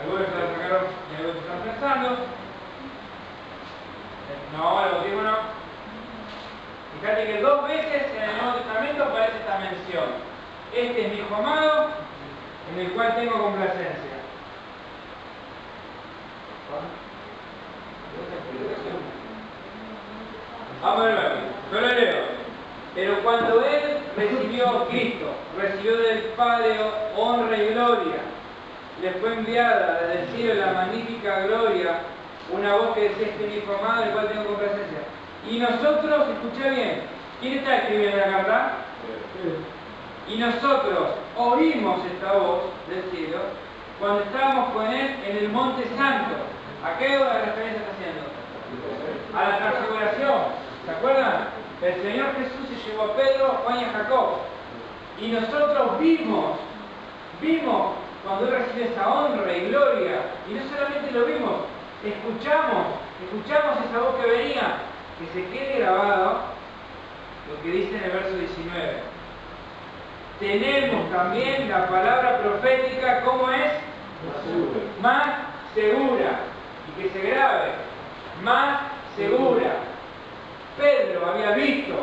Algunos se lo sacaron de lo que están pensando. No, el bautismo no. Fíjate que 2 veces en el Nuevo Testamento aparece esta mención. Este es mi Hijo amado, en el cual tengo complacencia. Vamos de nuevo, yo lo leo. Pero cuando él recibió Cristo, recibió del Padre honra y gloria. Le fue enviada desde el cielo la magnífica gloria, una voz que decía: este es mi hijo amado, el cual tengo complacencia. Y nosotros, escuché bien, ¿quién está escribiendo la carta? Y nosotros oímos esta voz del cielo cuando estábamos con él en el monte santo. ¿A qué referencia está haciendo? A la transfiguración. ¿Se acuerdan? El Señor Jesús se llevó a Pedro, a Juan y a Jacob. Y nosotros vimos cuando Él recibe esa honra y gloria. Y no solamente lo vimos, escuchamos esa voz que venía. Que se quede grabado lo que dice en el verso 19. Tenemos también la palabra profética, ¿cómo es? Más segura. Y que se grabe. Más segura. Pedro había visto,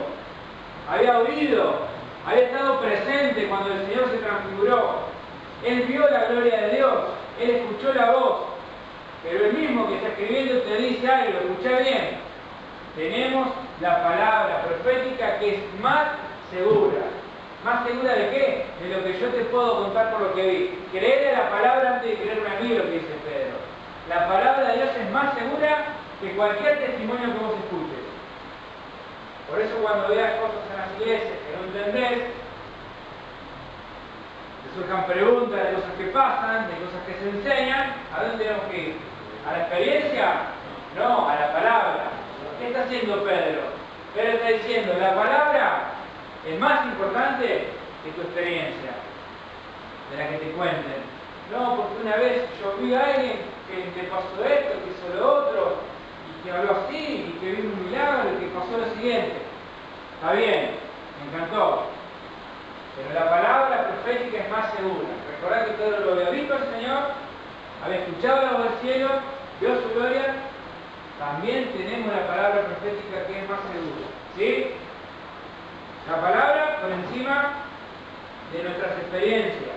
había oído, había estado presente cuando el Señor se transfiguró. Él vio la gloria de Dios, él escuchó la voz. Pero el mismo que está escribiendo te dice algo, escucha bien. Tenemos la palabra profética que es más segura. ¿Más segura de qué? De lo que yo te puedo contar por lo que vi. Creer a la palabra antes de creerme a mí, lo que dice Pedro. La palabra de Dios es más segura que cualquier testimonio que vos escuches. Por eso cuando veas cosas en las iglesias que no entendés, te surjan preguntas de cosas que pasan, de cosas que se enseñan, ¿a dónde tenemos que ir? ¿A la experiencia? No, a la palabra. ¿Qué está haciendo Pedro? Pedro está diciendo, la palabra es más importante que tu experiencia, de la que te cuenten. No, porque una vez yo vi a alguien que pasó esto, que hizo lo otro, y que habló así, y que vi un milagro, y que pasó lo siguiente. Está bien, me encantó. Pero la palabra profética es más segura. Recordad que Pedro lo había visto al Señor, había escuchado la voz del cielo, vio su gloria. También tenemos la palabra profética que es más segura. ¿Sí? La palabra por encima de nuestras experiencias.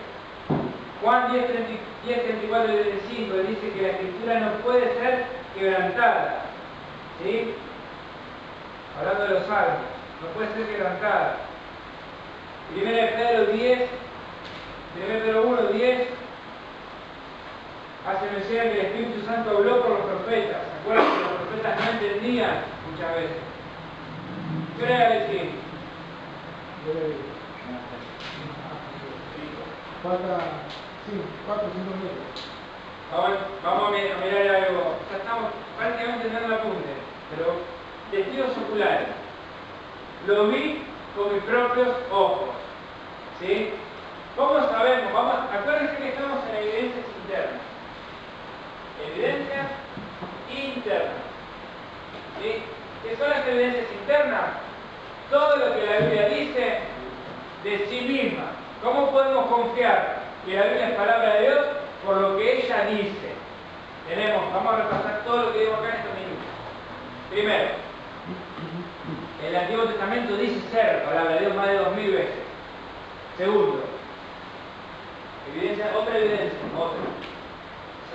Juan 10:34 y 35 dice que la escritura no puede ser quebrantada. ¿Sí? Hablando de los salmos, no puede ser quebrantada. 1 Pedro 1:10 hace mención que el Espíritu Santo habló por los profetas. ¿Se acuerdan que los profetas no entendían muchas veces? ¿Qué era decir? Falta 4 o 5 minutos. Vamos a mirar algo. Ya estamos prácticamente dando el apunte, pero testigos oculares. Lo vi con mis propios ojos. ¿Sí? ¿Cómo sabemos? Acuérdense que estamos en evidencias internas. Evidencias internas. ¿Sí? ¿Qué son las evidencias internas? Todo lo que la Biblia dice de sí misma. ¿Cómo podemos confiar que la Biblia es palabra de Dios? Por lo que ella dice. Vamos a repasar todo lo que digo acá en estos minutos. Primero, el Antiguo Testamento dice ser palabra de Dios más de 2000 veces. Segundo, otra evidencia.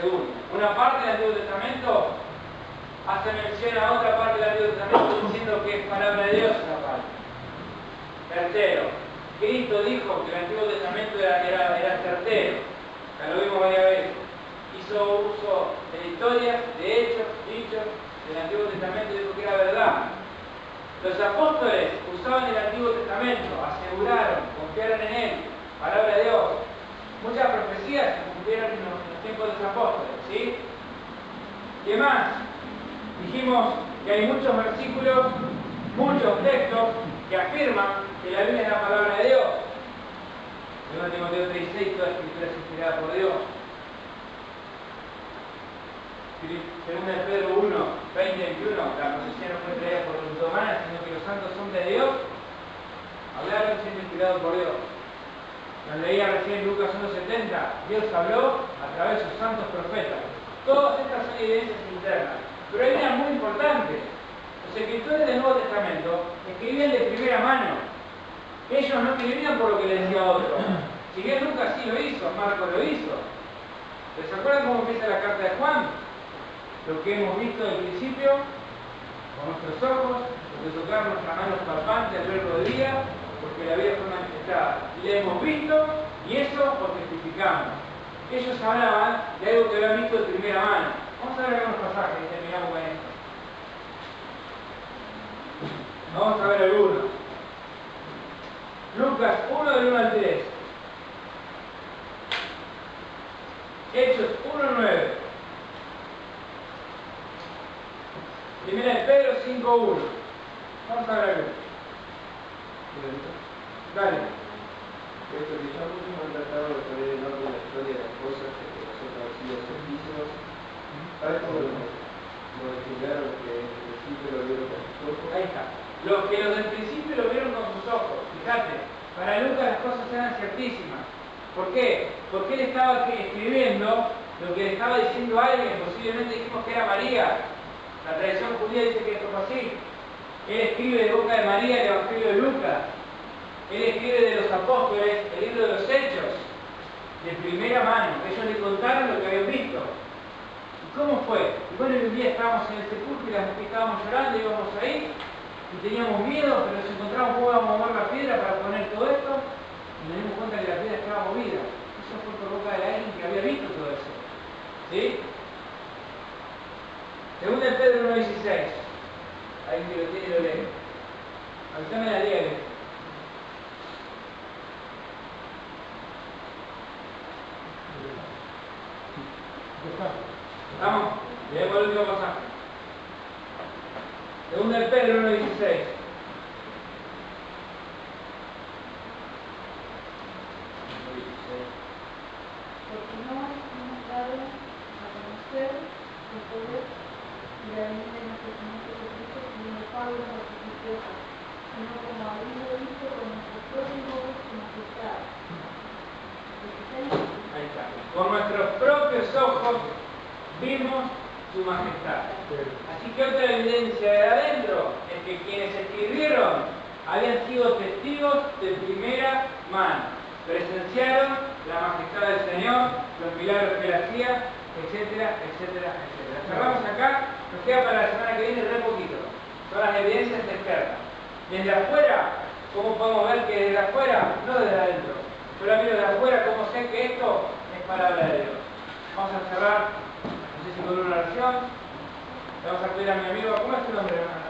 Segundo, una parte del Antiguo Testamento hace mención a otra parte del Antiguo Testamento diciendo que es palabra de Dios esa parte. Tercero, Cristo dijo que el Antiguo Testamento era certero. Ya lo vimos varias veces. Hizo uso de historias, de hechos, dichos del Antiguo Testamento y dijo que era verdad. Los apóstoles usaban el Antiguo Testamento, aseguraron, confiaron en él, palabra de Dios. Muchas profecías se cumplieron en los tiempos de los apóstoles, ¿sí? ¿Qué más? Dijimos que hay muchos versículos, muchos textos que afirman que la Biblia es la palabra de Dios. 2 Timoteo 3:6, toda escritura es inspirada por Dios. 2 Pedro 1:20-21, la profecía no fue traída por voluntad humana, sino que los santos hombres de Dios hablaron siendo inspirados por Dios. Nos leía recién Lucas 1:70, Dios habló a través de sus santos profetas. Todas estas son evidencias internas. Pero hay una muy importante. Los escritores del Nuevo Testamento escribían de primera mano. Ellos no escribían por lo que les decía otro. Si bien Lucas sí lo hizo, Marco lo hizo. ¿Les acuerdan cómo empieza la carta de Juan? Lo que hemos visto al principio, con nuestros ojos, lo que tocaron nuestras manos palpantes al verbo de día, porque la vida fue manifestada. Le hemos visto y eso os testificamos. Ellos hablaban de algo que habían visto de primera mano. Vamos a ver algunos pasajes y terminamos con esto. Vamos a ver algunos. Lucas 1 del 1 al 3. Hechos 1:9. Primera de Pedro 5:1. Vamos a ver algo. Dale. Puesto que ya muchos han tratado de poner en orden la historia de las cosas que nosotros han sido servicios, tal como nos enseñaron que en el principio lo vieron con sus ojos. Ahí está. Los que los del principio lo vieron con sus ojos. Fíjate, para Lucas las cosas eran ciertísimas. ¿Por qué? Porque él estaba escribiendo lo que le estaba diciendo a alguien, posiblemente dijimos que era María. La tradición judía dice que esto fue así. Él escribe de boca de María el Evangelio de Lucas. Él escribe de los apóstoles el libro de los Hechos, de primera mano. Ellos le contaron lo que habían visto. ¿Y cómo fue? Y bueno, un día estábamos en el sepulcro y estábamos llorando, íbamos ahí, y teníamos miedo, pero nos encontramos cómo íbamos a mover la piedra para poner todo esto, y nos dimos cuenta que la piedra estaba movida. Eso fue por boca de alguien que había visto todo eso. ¿Sí? Segunda de Pedro 1:16. Alguien que lo tiene y lo lee. Avísame la liebre. Vamos, leemos el último pasaje. Segunda de Pedro 1:16. Porque no hemos dado a conocer el poder y la venida de nuestro Señor Jesucristo como palabras artificiosas, sino como habiendo visto con nuestros propios ojos su majestad. Ahí está. Con nuestros propios ojos vimos su majestad. Así que otra evidencia de adentro es que quienes escribieron habían sido testigos de primera mano. Presenciaron la majestad del Señor, los milagros que él hacía, etcétera, etcétera, etcétera. Cerramos acá, nos queda para la semana que viene re poquito. Son las evidencias externas. Desde afuera, ¿cómo podemos ver que desde afuera? No desde adentro. Yo la miro desde afuera, ¿cómo sé que esto es palabra de Dios? Vamos a cerrar, no sé si con una oración. Le vamos a pedir a mi amigo, ¿cómo es tu nombre, hermano?